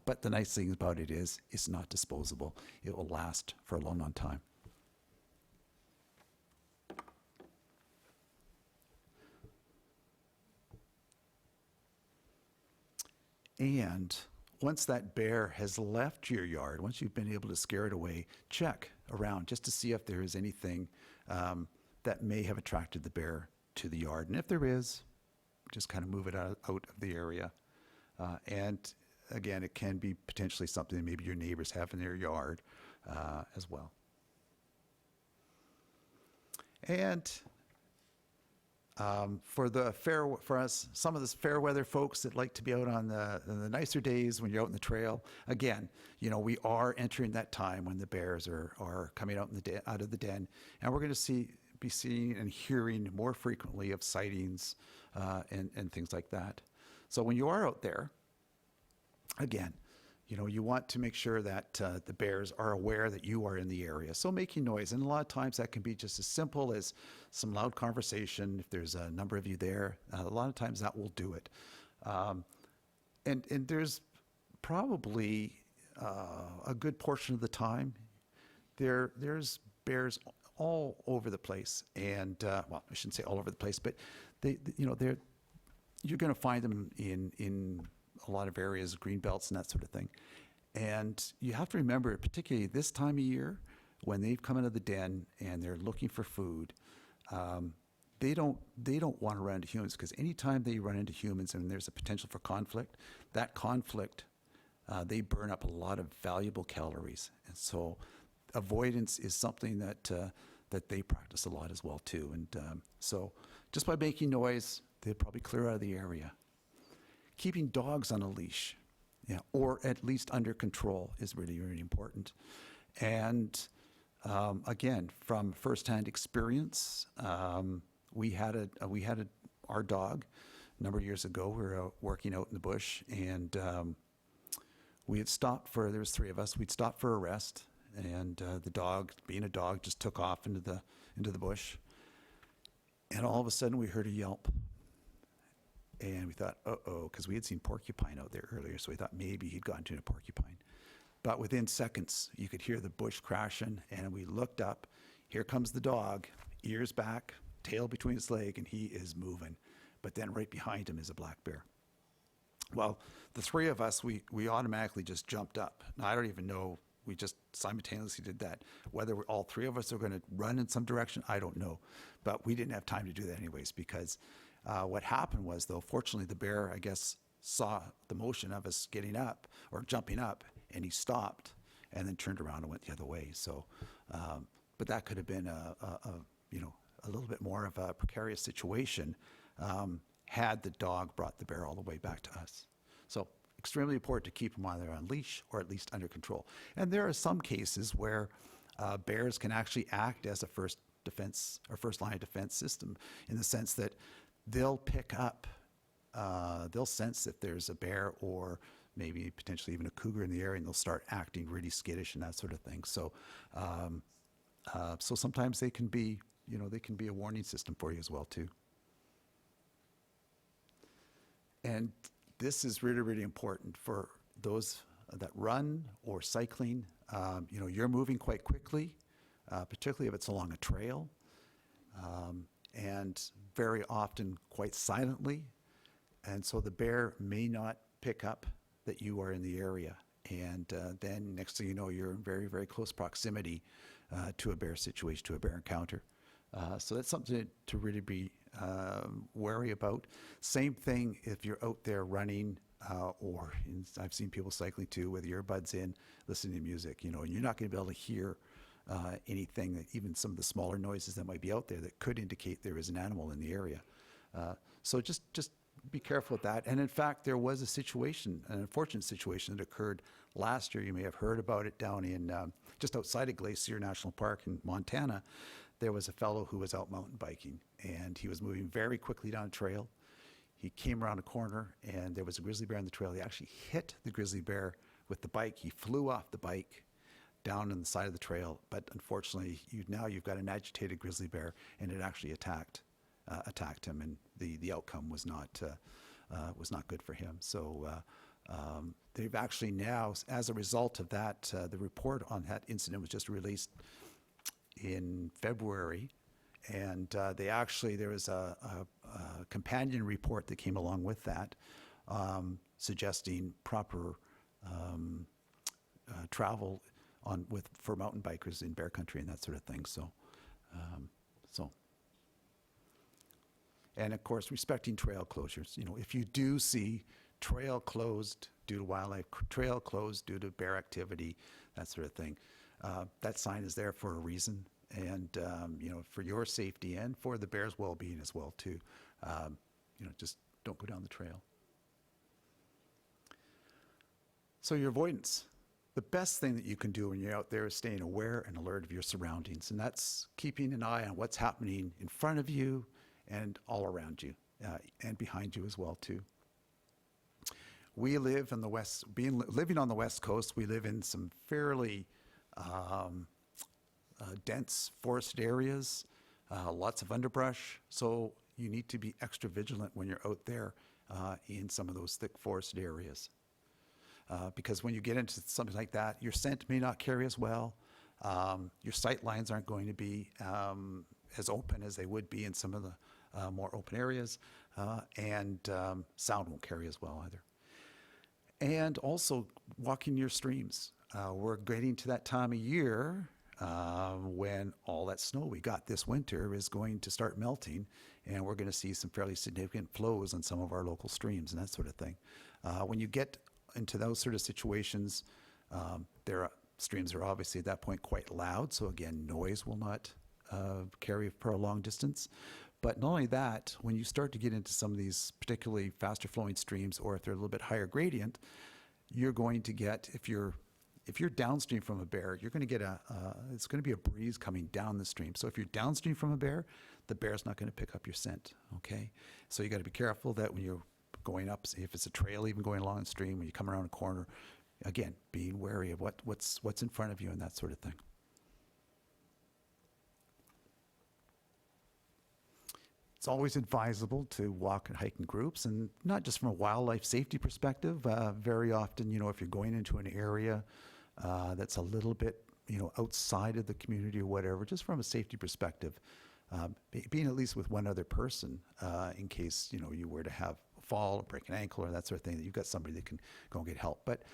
But the nice thing about it is it's not disposable. It will last for a long, long time. And once that bear has left your yard, once you've been able to scare it away, check around just to see if there is anything that may have attracted the bear to the yard. And if there is, just kind of move it out of the area. And again, it can be potentially something that maybe your neighbors have in their yard as well. And for us, some of the fair weather folks that like to be out on the nicer days when you're out in the trail, again, we are entering that time when the bears are coming out out of the den, and we're going to be seeing and hearing more frequently of sightings and things like that. So when you are out there, again, you want to make sure that the bears are aware that you are in the area. So making noise, and a lot of times that can be just as simple as some loud conversation. If there's a number of you there, a lot of times that will do it. And there's probably a good portion of the time there's bears all over the place, and well, I shouldn't say all over the place, but you're going to find them in a lot of areas, green belts and that sort of thing. And you have to remember, particularly this time of year, when they've come out of the den and they're looking for food, they don't want to run into humans, because anytime they run into humans and there's a potential for conflict, that conflict, they burn up a lot of valuable calories. And so avoidance is something that they practice a lot as well too. And so just by making noise, they'll probably clear out of the area. Keeping dogs on a leash, or at least under control, is really, really important. And again, from firsthand experience, we had our dog a number of years ago. We were working out in the bush, and we had stopped there was three of us. We'd stopped for a rest, and the dog, being a dog, just took off into the bush. And all of a sudden, we heard a yelp. And we thought, uh-oh, because we had seen porcupine out there earlier, so we thought maybe he'd gone to a porcupine. But within seconds, you could hear the bush crashing, and we looked up. Here comes the dog, ears back, tail between his leg, and he is moving. But then right behind him is a black bear. Well, the three of us, we automatically just jumped up. Now, I don't even know, we just simultaneously did that. Whether all three of us are going to run in some direction, I don't know. But we didn't have time to do that anyways, because what happened was, though, fortunately, the bear, I guess, saw the motion of us getting up or jumping up, and he stopped and then turned around and went the other way. So, but that could have been a little bit more of a precarious situation had the dog brought the bear all the way back to us. So, extremely important to keep them either on leash or at least under control. And there are some cases where bears can actually act as a first line of defense system, in the sense that they'll pick up, they'll sense if there's a bear or maybe potentially even a cougar in the area, and they'll start acting really skittish and that sort of thing. So, so sometimes they can be, they can be a warning system for you as well too. And this is really, really important for those that run or cycling. You're moving quite quickly, particularly if it's along a trail, and very often quite silently. And so the bear may not pick up that you are in the area. And then next thing you know, you're in very, very close proximity to a bear situation, to a bear encounter. So that's something to really be wary about. Same thing if you're out there running, I've seen people cycling too with earbuds in, listening to music, and you're not going to be able to hear anything, that even some of the smaller noises that might be out there that could indicate there is an animal in the area. So just be careful with that. And in fact, there was a situation, an unfortunate situation that occurred last year. You may have heard about it down in just outside of Glacier National Park in Montana. There was a fellow who was out mountain biking, and he was moving very quickly down a trail. He came around a corner, and there was a grizzly bear on the trail. He actually hit the grizzly bear with the bike. He flew off the bike down on the side of the trail, but unfortunately, you've got an agitated grizzly bear, and it actually attacked him, and the outcome was not good for him. So they've actually now, as a result of that, the report on that incident was just released in February, and there was a companion report that came along with that, suggesting proper travel for mountain bikers in bear country and that sort of thing. So. And of course, respecting trail closures. If you do see trail closed due to wildlife, trail closed due to bear activity, that sort of thing, that sign is there for a reason, and for your safety and for the bear's well-being as well too. Just don't go down the trail. So your avoidance. The best thing that you can do when you're out there is staying aware and alert of your surroundings, and that's keeping an eye on what's happening in front of you and all around you, and behind you as well too. We live in the West, living on the West Coast, we live in some fairly dense forested areas, lots of underbrush, so you need to be extra vigilant when you're out there in some of those thick forested areas. Because when you get into something like that, your scent may not carry as well, your sight lines aren't going to be as open as they would be in some of the more open areas, and sound won't carry as well either. And also walking your streams. We're getting to that time of year when all that snow we got this winter is going to start melting, and we're going to see some fairly significant flows on some of our local streams and that sort of thing. When you get into those sort of situations, streams are obviously at that point quite loud, so again, noise will not carry for a long distance. But not only that, when you start to get into some of these particularly faster flowing streams, or if they're a little bit higher gradient, you're going to get, if you're downstream from a bear, you're going to get it's going to be a breeze coming down the stream. So if you're downstream from a bear, the bear's not going to pick up your scent, okay? So you got to be careful that when you're going up, if it's a trail even going along the stream, when you come around a corner, again, being wary of what's in front of you and that sort of thing. It's always advisable to walk and hike in groups, and not just from a wildlife safety perspective. Very often, if you're going into an area that's a little bit, outside of the community or whatever, just from a safety perspective, being at least with one other person in case, you were to have a fall or break an ankle or that sort of thing, that you've got somebody that can go and get help. But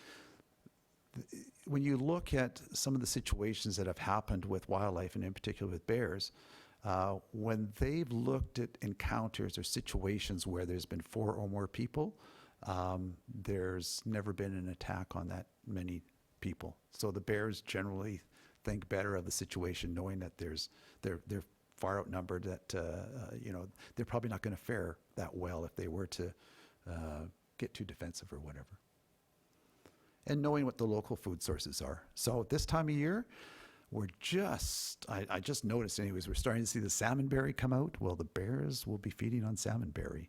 when you look at some of the situations that have happened with wildlife, and in particular with bears, when they've looked at encounters or situations where there's been 4 or more people, there's never been an attack on that many people. So the bears generally think better of the situation, knowing that they're far outnumbered, that they're probably not going to fare that well if they were to get too defensive or whatever. And knowing what the local food sources are. So this time of year, I just noticed anyways, we're starting to see the salmonberry come out. Well, the bears will be feeding on salmonberry.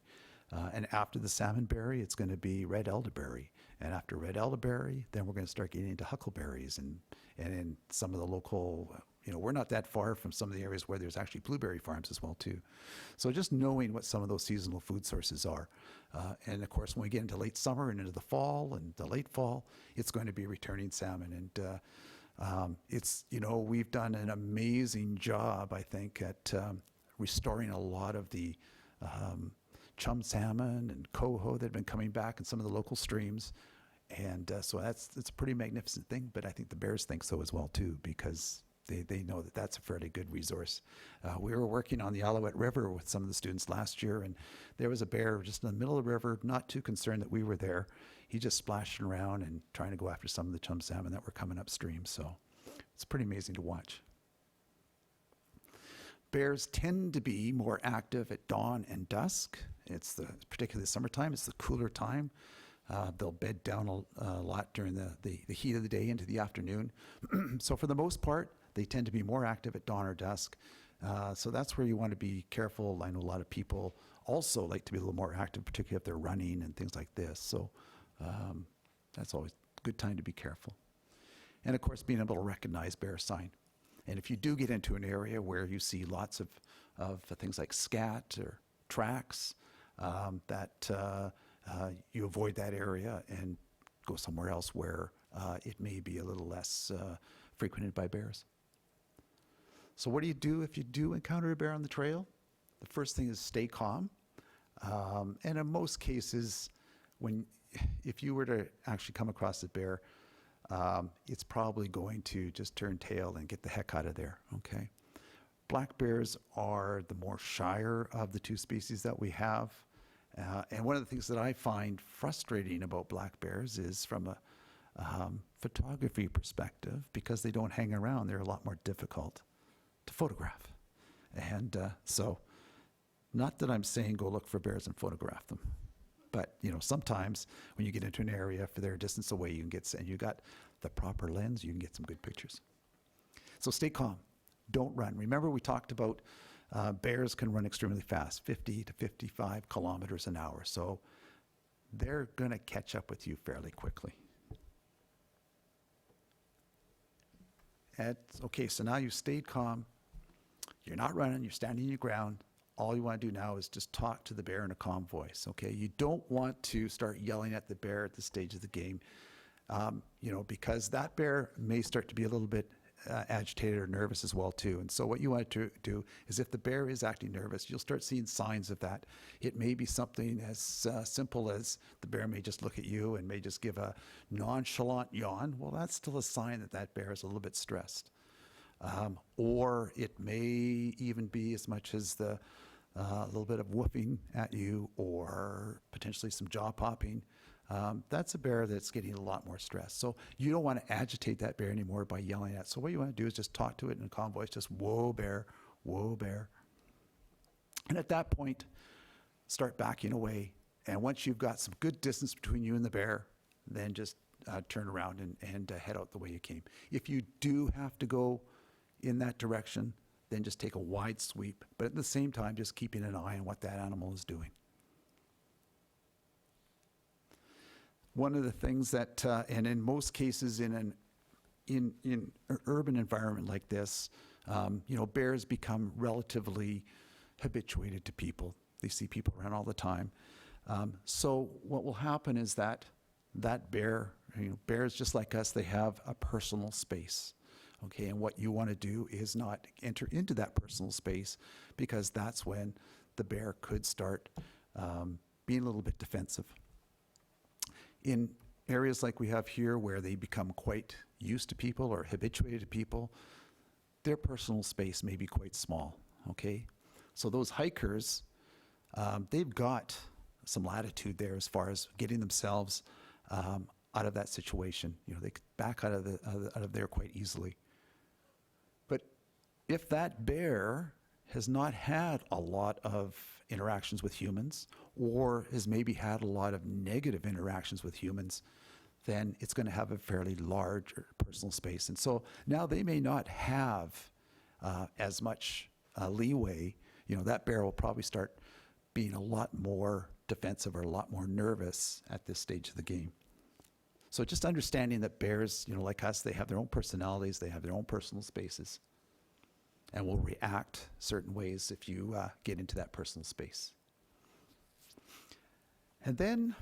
And after the salmonberry, it's going to be red elderberry. And after red elderberry, then we're going to start getting into huckleberries and in some of the local, we're not that far from some of the areas where there's actually blueberry farms as well too. So just knowing what some of those seasonal food sources are. And of course, when we get into late summer and into the fall and the late fall, it's going to be returning salmon. And it's, we've done an amazing job, I think, at restoring a lot of the chum salmon and coho that have been coming back in some of the local streams. And so it's a pretty magnificent thing, but I think the bears think so as well too, because they know that that's a fairly good resource. We were working on the Alouette River with some of the students last year, and there was a bear just in the middle of the river, not too concerned that we were there. He just splashing around and trying to go after some of the chum salmon that were coming upstream. So it's pretty amazing to watch. Bears tend to be more active at dawn and dusk. Particularly the summertime, it's the cooler time. They'll bed down a lot during the heat of the day into the afternoon. So for the most part, they tend to be more active at dawn or dusk. So that's where you want to be careful. I know a lot of people also like to be a little more active, particularly if they're running and things like this. So that's always a good time to be careful. And of course, being able to recognize bear sign. And if you do get into an area where you see lots of things like scat or tracks, you avoid that area and go somewhere else where it may be a little less frequented by bears. So what do you do if you do encounter a bear on the trail? The first thing is stay calm. And in most cases, if you were to actually come across a bear, it's probably going to just turn tail and get the heck out of there, okay? Black bears are the more shyer of the two species that we have. And one of the things that I find frustrating about black bears is from a photography perspective, because they don't hang around, they're a lot more difficult to photograph. And so, not that I'm saying go look for bears and photograph them, but sometimes when you get into an area, if they're a distance away, and you got the proper lens, you can get some good pictures. So stay calm, don't run. Remember, we talked about bears can run extremely fast, 50 to 55 kilometers an hour. So they're going to catch up with you fairly quickly. Okay, so now you stayed calm. You're not running, you're standing your ground. All you want to do now is just talk to the bear in a calm voice, okay? You don't want to start yelling at the bear at this stage of the game, because that bear may start to be a little bit agitated or nervous as well too. And so what you want to do is, if the bear is acting nervous, you'll start seeing signs of that. It may be something as simple as the bear may just look at you and may just give a nonchalant yawn. Well, that's still a sign that that bear is a little bit stressed. Or it may even be as much as a little bit of woofing at you, or potentially some jaw popping. That's a bear that's getting a lot more stress. So you don't want to agitate that bear anymore by yelling at it. So what you want to do is just talk to it in a calm voice, just whoa bear, whoa bear. And at that point, start backing away. And once you've got some good distance between you and the bear, then just turn around and head out the way you came. If you do have to go in that direction, then just take a wide sweep. But at the same time, just keeping an eye on what that animal is doing. One of the things that, and in most cases in an urban environment like this, bears become relatively habituated to people. They see people around all the time. So what will happen is that bear, bears just like us, they have a personal space. Okay, and what you want to do is not enter into that personal space, because that's when the bear could start being a little bit defensive. In areas like we have here, where they become quite used to people or habituated to people, their personal space may be quite small, okay? So those hikers, they've got some latitude there as far as getting themselves out of that situation. They could back out of there quite easily. But if that bear has not had a lot of interactions with humans, or has maybe had a lot of negative interactions with humans, then it's going to have a fairly large personal space. And so now they may not have as much leeway. That bear will probably start being a lot more defensive or a lot more nervous at this stage of the game. So just understanding that bears, like us, they have their own personalities, they have their own personal spaces. and will react certain ways if you get into that personal space. And then,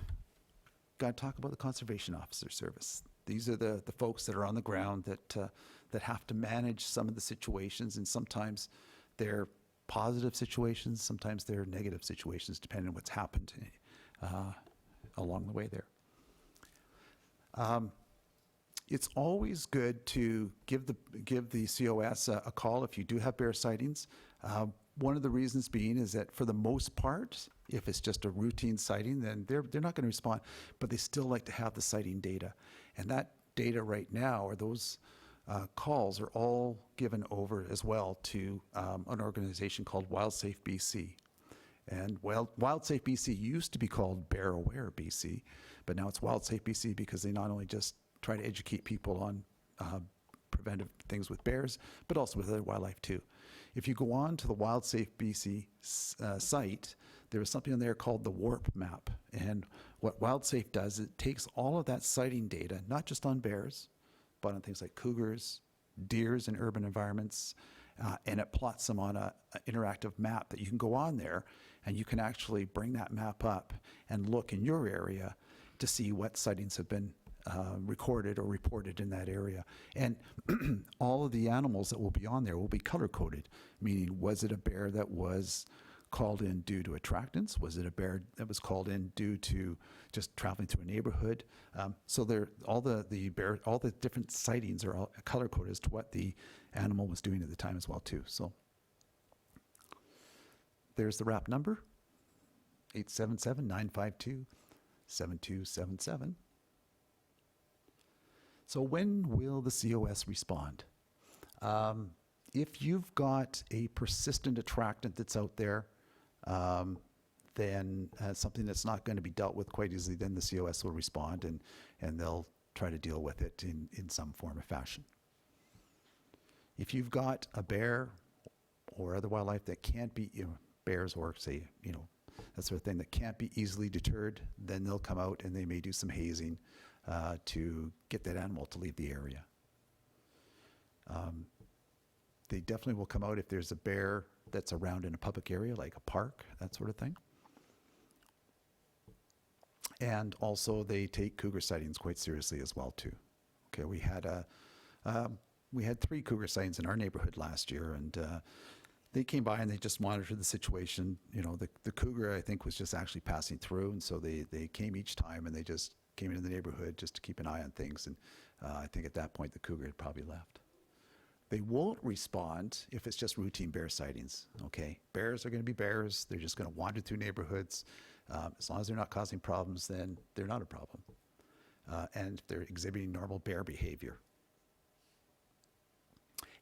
got to talk about the Conservation Officer Service. These are the folks that are on the ground that have to manage some of the situations, and sometimes they're positive situations, sometimes they're negative situations, depending on what's happened along the way there. It's always good to give the COS a call if you do have bear sightings. One of the reasons being is that for the most part, if it's just a routine sighting, then they're not going to respond, but they still like to have the sighting data. And that data right now, or those calls, are all given over as well to an organization called WildSafe BC. And WildSafe BC used to be called Bear Aware BC, but now it's WildSafe BC because they not only just try to educate people on preventive things with bears, but also with other wildlife too. If you go on to the WildSafe BC site, there is something on there called the WARP map. And what WildSafe does, it takes all of that sighting data, not just on bears, but on things like cougars, deers in urban environments, and it plots them on an interactive map that you can go on there, and you can actually bring that map up and look in your area to see what sightings have been recorded or reported in that area. And all of the animals that will be on there will be color-coded, meaning was it a bear that was called in due to attractants? Was it a bear that was called in due to just traveling through a neighborhood? So all the different sightings are all color-coded as to what the animal was doing at the time as well too. So there's the RAP number, 877-952-7277. So when will the COS respond? If you've got a persistent attractant that's out there, then something that's not going to be dealt with quite easily, then the COS will respond and they'll try to deal with it in some form or fashion. If you've got a bear or other wildlife that can't be, bears or say, that sort of thing that can't be easily deterred, then they'll come out and they may do some hazing to get that animal to leave the area. They definitely will come out if there's a bear that's around in a public area, like a park, that sort of thing. And also they take cougar sightings quite seriously as well too. Okay, we had 3 cougar sightings in our neighborhood last year, and they came by and they just monitored the situation. The cougar, I think, was just actually passing through, and so they came each time and they just came into the neighborhood just to keep an eye on things. And I think at that point the cougar had probably left. They won't respond if it's just routine bear sightings, okay? Bears are going to be bears. They're just going to wander through neighborhoods. As long as they're not causing problems, then they're not a problem. And they're exhibiting normal bear behavior.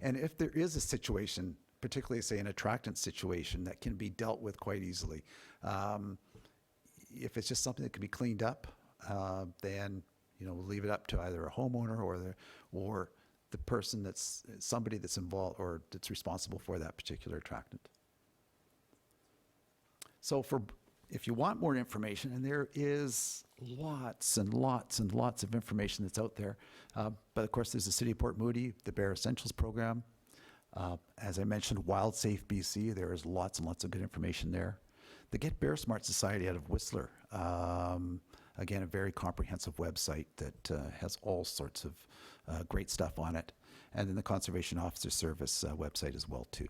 And if there is a situation, particularly say an attractant situation, that can be dealt with quite easily, if it's just something that can be cleaned up, then we'll leave it up to either a homeowner or the person somebody that's involved or that's responsible for that particular attractant. So if you want more information, and there is lots and lots and lots of information that's out there, but of course there's the City of Port Moody, the Bear Essentials program. As I mentioned, WildSafe BC, there is lots and lots of good information there. The Get Bear Smart Society out of Whistler, again, a very comprehensive website that has all sorts of great stuff on it. And then the Conservation Officer Service website as well too.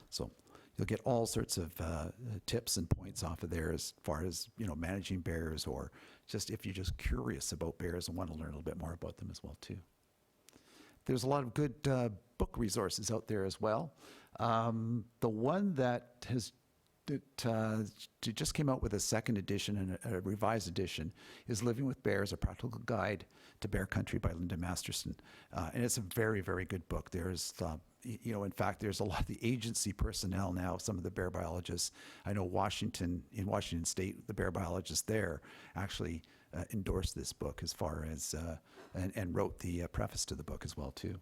So you'll get all sorts of tips and points off of there as far as managing bears, or just if you're just curious about bears and want to learn a little bit more about them as well too. There's a lot of good book resources out there as well. The one that just came out with a second edition and a revised edition is Living with Bears, A Practical Guide to Bear Country by Linda Masterson. And it's a very, very good book. There's, in fact, there's a lot of the agency personnel now, some of the bear biologists. I know in Washington State, the bear biologists there actually endorsed this book as far as, and wrote the preface to the book as well too.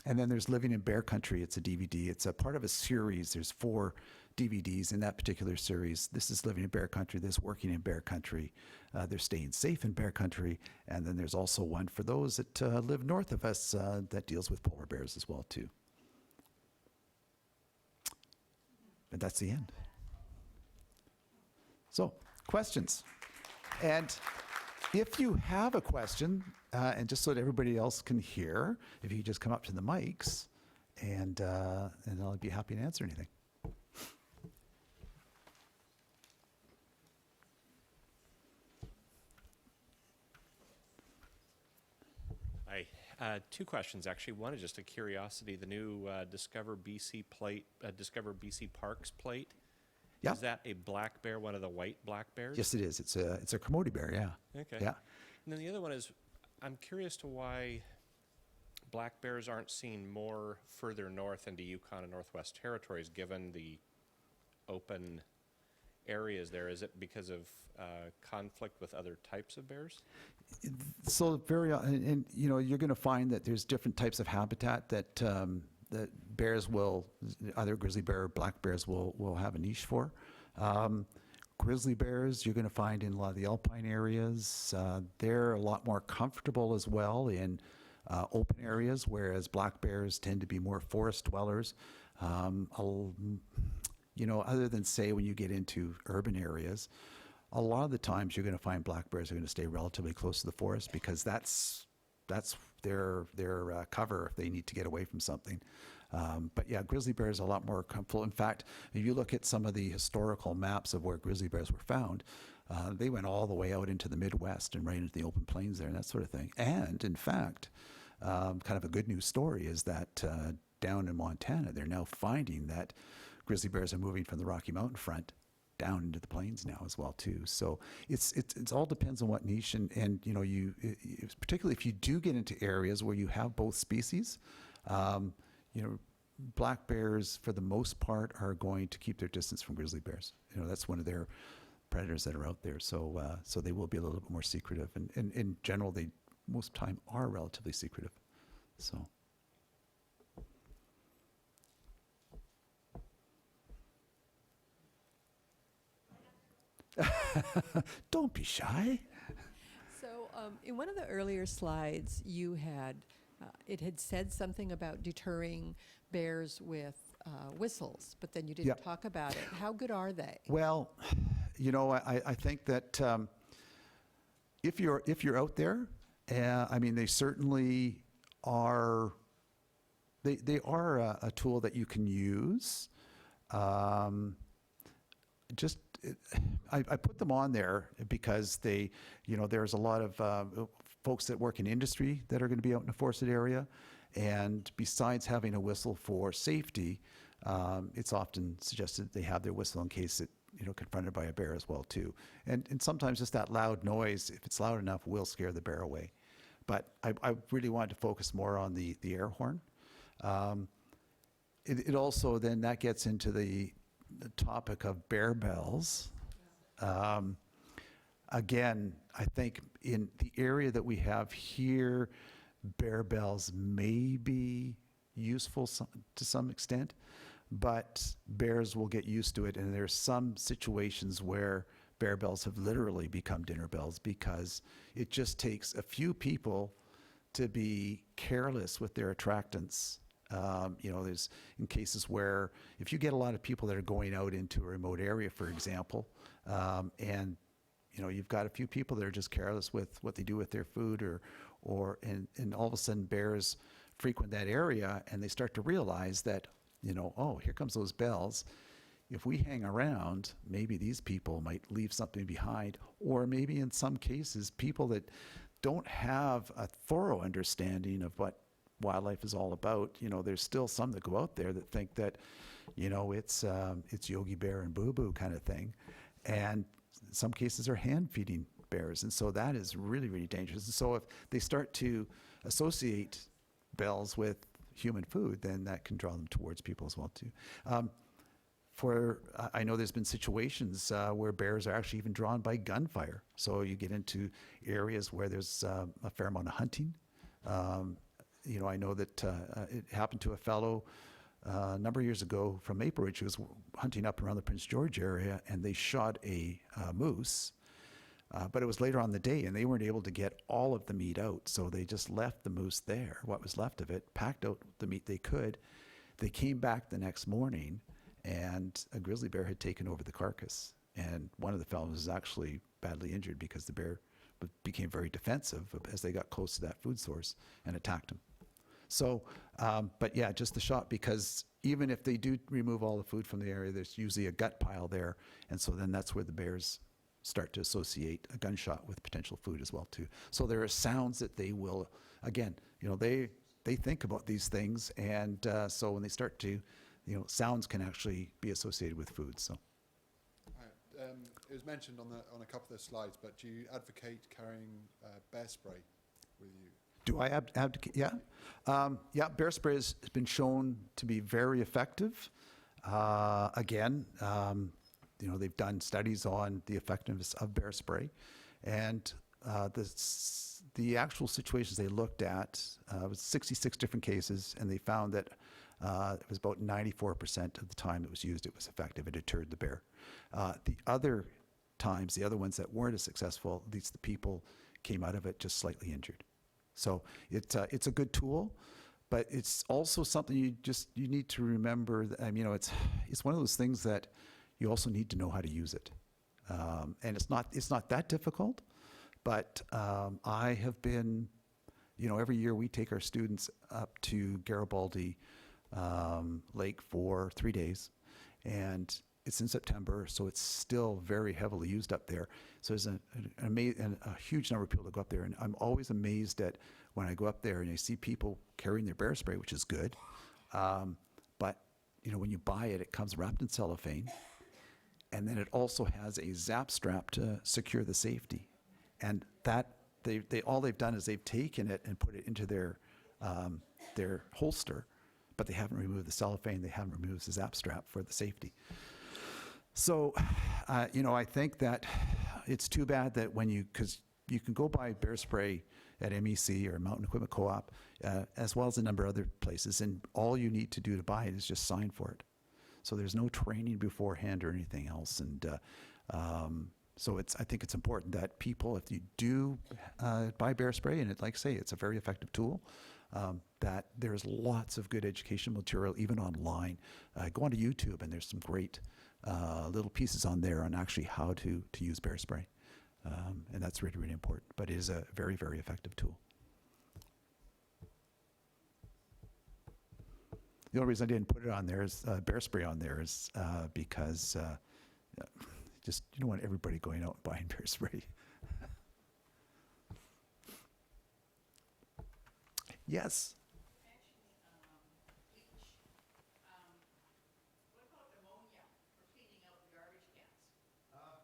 And then there's Living in Bear Country. It's a DVD. It's a part of a series. There's 4 DVDs in that particular series. This is Living in Bear Country. There's Working in Bear Country. There's Staying Safe in Bear Country. And then there's also one for those that live north of us that deals with polar bears as well too. And that's the end. So, questions? And if you have a question, and just so that everybody else can hear, if you could just come up to the mics, and I'll be happy to answer anything. Hi. Two questions, actually. One is just a curiosity. The new Discover BC Parks plate. Yeah. Is that a black bear, one of the white black bears? Yes, it is. It's a Kermode bear, yeah. Okay. Yeah. And then the other one is, I'm curious to why black bears aren't seen more further north into Yukon and Northwest Territories, given the open areas there. Is it because of conflict with other types of bears? So and you know, you're going to find that there's different types of habitat that that bears will, either grizzly bear or black bears will have a niche for. Grizzly bears you're going to find in a lot of the alpine areas. They're a lot more comfortable as well in open areas, whereas black bears tend to be more forest dwellers. You know, other than say when you get into urban areas, a lot of the times you're going to find black bears are going to stay relatively close to the forest because that's their cover if they need to get away from something. But yeah, grizzly bears are a lot more comfortable. In fact, if you look at some of the historical maps of where grizzly bears were found, they went all the way out into the Midwest and right into the open plains there and that sort of thing. And in fact, kind of a good news story is that down in Montana, they're now finding that grizzly bears are moving from the Rocky Mountain front down into the plains now as well too. So it's all depends on what niche and you know, particularly if you do get into areas where you have both species, you know, black bears for the most part are going to keep their distance from grizzly bears. You know, that's one of their predators that are out there. So so they will be a little bit more secretive, and in general they most of the time are relatively secretive. So. Don't be shy. So in one of the earlier slides, you had, it had said something about deterring bears with whistles, but then you didn't Yep. talk about it. How good are they? Well, you know, I think that if you're out there, I mean, they certainly are. They are a tool that you can use. I put them on there because they, you know, there's a lot of folks that work in industry that are going to be out in a forested area, and besides having a whistle for safety, it's often suggested that they have their whistle in case it, you know, confronted by a bear as well too. And sometimes just that loud noise, if it's loud enough, will scare the bear away. But I really wanted to focus more on the air horn. It also then that gets into the topic of bear bells. Again, I think in the area that we have here, bear bells may be useful to some extent, but bears will get used to it. And there's some situations where bear bells have literally become dinner bells because it just takes a few people to be careless with their attractants. You know, there's in cases where if you get a lot of people that are going out into a remote area, for example, and you know, you've got a few people that are just careless with what they do with their food, and all of a sudden bears frequent that area and they start to realize that, you know, oh, here comes those bells. If we hang around, maybe these people might leave something behind, or maybe in some cases, people that don't have a thorough understanding of what wildlife is all about. You know, there's still some that go out there that think that, you know, it's Yogi Bear and Boo Boo kind of thing, and in some cases are hand feeding bears, and so that is really, really dangerous. And so if they start to associate bells with human food, then that can draw them towards people as well too. I know there's been situations where bears are actually even drawn by gunfire. So you get into areas where there's a fair amount of hunting. You know, I know that it happened to a fellow a number of years ago from Maple Ridge who was hunting up around the Prince George area, and they shot a moose. But it was later on in the day, and they weren't able to get all of the meat out. So they just left the moose there, what was left of it, packed out the meat they could. They came back the next morning, and a grizzly bear had taken over the carcass. And one of the fellows was actually badly injured because the bear became very defensive as they got close to that food source and attacked him. So, but yeah, just the shot, because even if they do remove all the food from the area, there's usually a gut pile there. And so then that's where the bears start to associate a gunshot with potential food as well too. So there are sounds that they will, again, they think about these things. And so when they start to, sounds can actually be associated with food, so. It was mentioned on a couple of the slides, but do you advocate carrying bear spray with you? Do I advocate? Yeah. Yeah, bear spray has been shown to be very effective. Again, they've done studies on the effectiveness of bear spray. And the actual situations they looked at was 66 different cases, and they found that it was about 94% of the time it was used, it was effective. It deterred the bear. The other times, the other ones that weren't as successful, at least the people came out of it just slightly injured. So it's a good tool, but it's also something you need to remember that, it's one of those things that you also need to know how to use it. And it's not that difficult, but I have been, every year we take our students up to Garibaldi Lake for 3 days, and it's in September, so it's still very heavily used up there. So there's a huge number of people that go up there, and I'm always amazed at when I go up there and I see people carrying their bear spray, which is good. But when you buy it, it comes wrapped in cellophane, and then it also has a zap strap to secure the safety. And that all they've done is they've taken it and put it into their holster, but they haven't removed the cellophane, they haven't removed the zap strap for the safety. So, I think that it's too bad that because you can go buy bear spray at MEC or Mountain Equipment Co-op, as well as a number of other places, and all you need to do to buy it is just sign for it. So there's no training beforehand or anything else, and so I think it's important that people, if you do buy bear spray, and like I say, it's a very effective tool, that there's lots of good education material, even online. Go onto YouTube, and there's some great little pieces on there on actually how to use bear spray. And that's really, really important. But it is a very, very effective tool. The only reason I didn't put it on there is bear spray on there is because just you don't want everybody going out and buying bear spray. Yes. What about ammonia for cleaning out garbage cans?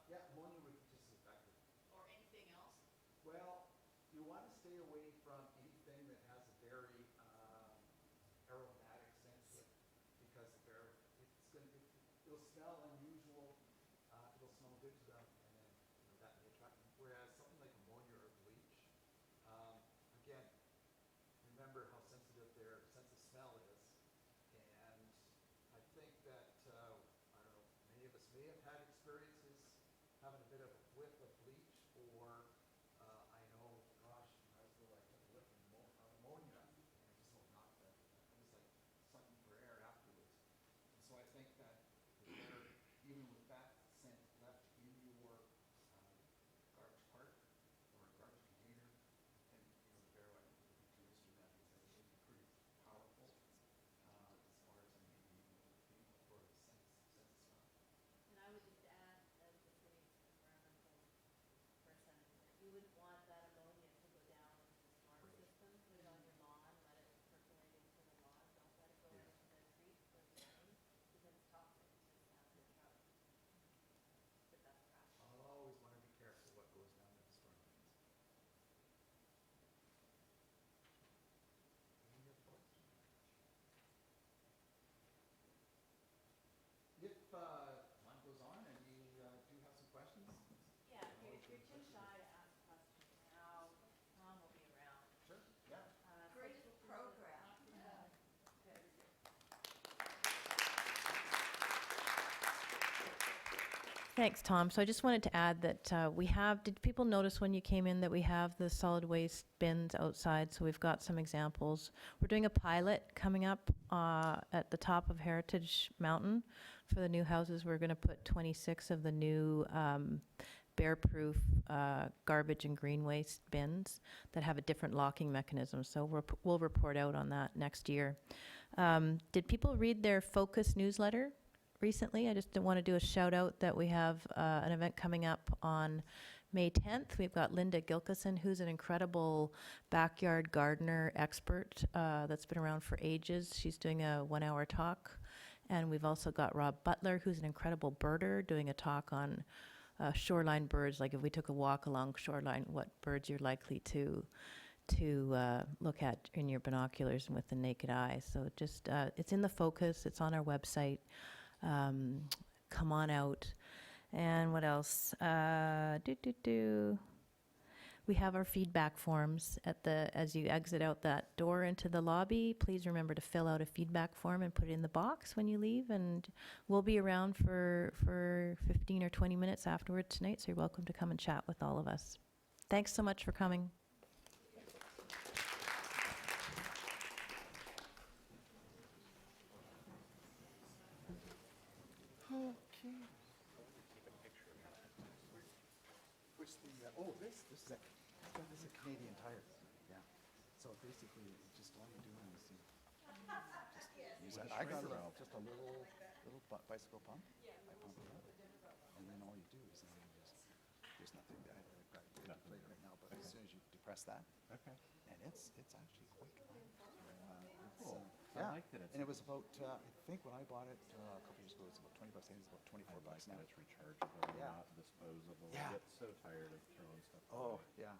Yeah, ammonia would be just as effective. Or anything else? Well, you want to stay away from anything that has a very aromatic scent to it, because it'll smell unusual, it'll smell good to them, and then that may attract them. Whereas something like ammonia or bleach, again, remember how sensitive their sense of smell is, and I think that I don't know, many of us may have had experiences having a bit of a whiff of bleach, or I know, gosh, I was like a whiff of ammonia, and I just know not that. It was like sucking for air afterwards. And so I think that even with that scent left in your garbage cart or garbage container, and the bear would be too interested in that, because it would be pretty powerful as far as maybe for the sense of smell. And I would just add, as the city's environmental person, you wouldn't want that ammonia to go down into the smart system, put it on your lawn, let it percolate into the lawn, don't let it go into the street or the drain, because it's toxic to have your truck. But that's trash. I'll always want to be careful what goes down in the storm drains. Any other questions? If time goes on and you do have some questions, Yeah, if you're too shy to ask questions now, Tom will be around. sure, yeah. Great program. Thanks, Tom. So I just wanted to add that did people notice when you came in that we have the solid waste bins outside? So we've got some examples. We're doing a pilot coming up at the top of Heritage Mountain for the new houses. We're going to put 26 of the new bear-proof garbage and green waste bins that have a different locking mechanism. So we'll report out on that next year. Did people read their Focus newsletter recently? I just want to do a shout out that we have an event coming up on May 10th. We've got Linda Gilkison, who's an incredible backyard gardener expert that's been around for ages. She's doing a 1-hour talk. And we've also got Rob Butler, who's an incredible birder, doing a talk on shoreline birds, like if we took a walk along shoreline, what birds you're likely to look at in your binoculars and with the naked eye. So just, it's in the Focus, it's on our website. Come on out. And what else? We have our feedback forms as you exit out that door into the lobby. Please remember to fill out a feedback form and put it in the box when you leave. And we'll be around for 15 or 20 minutes afterwards tonight, so you're welcome to come and chat with all of us. Thanks so much for coming. This is a Canadian Tire. Yeah. So basically, just all you're doing is just use that. I got just a little bicycle pump. I pump it up, and then all you do is there's nothing. I've got it played right now, but as soon as you depress that, and it's actually quite calm. Cool. Yeah. I like that And it was about I think when I bought it a couple years ago, it was about $20. I think it's about $24 like now. that it's rechargeable, Yeah. not disposable. Yeah. I get so tired of throwing stuff Oh away. yeah.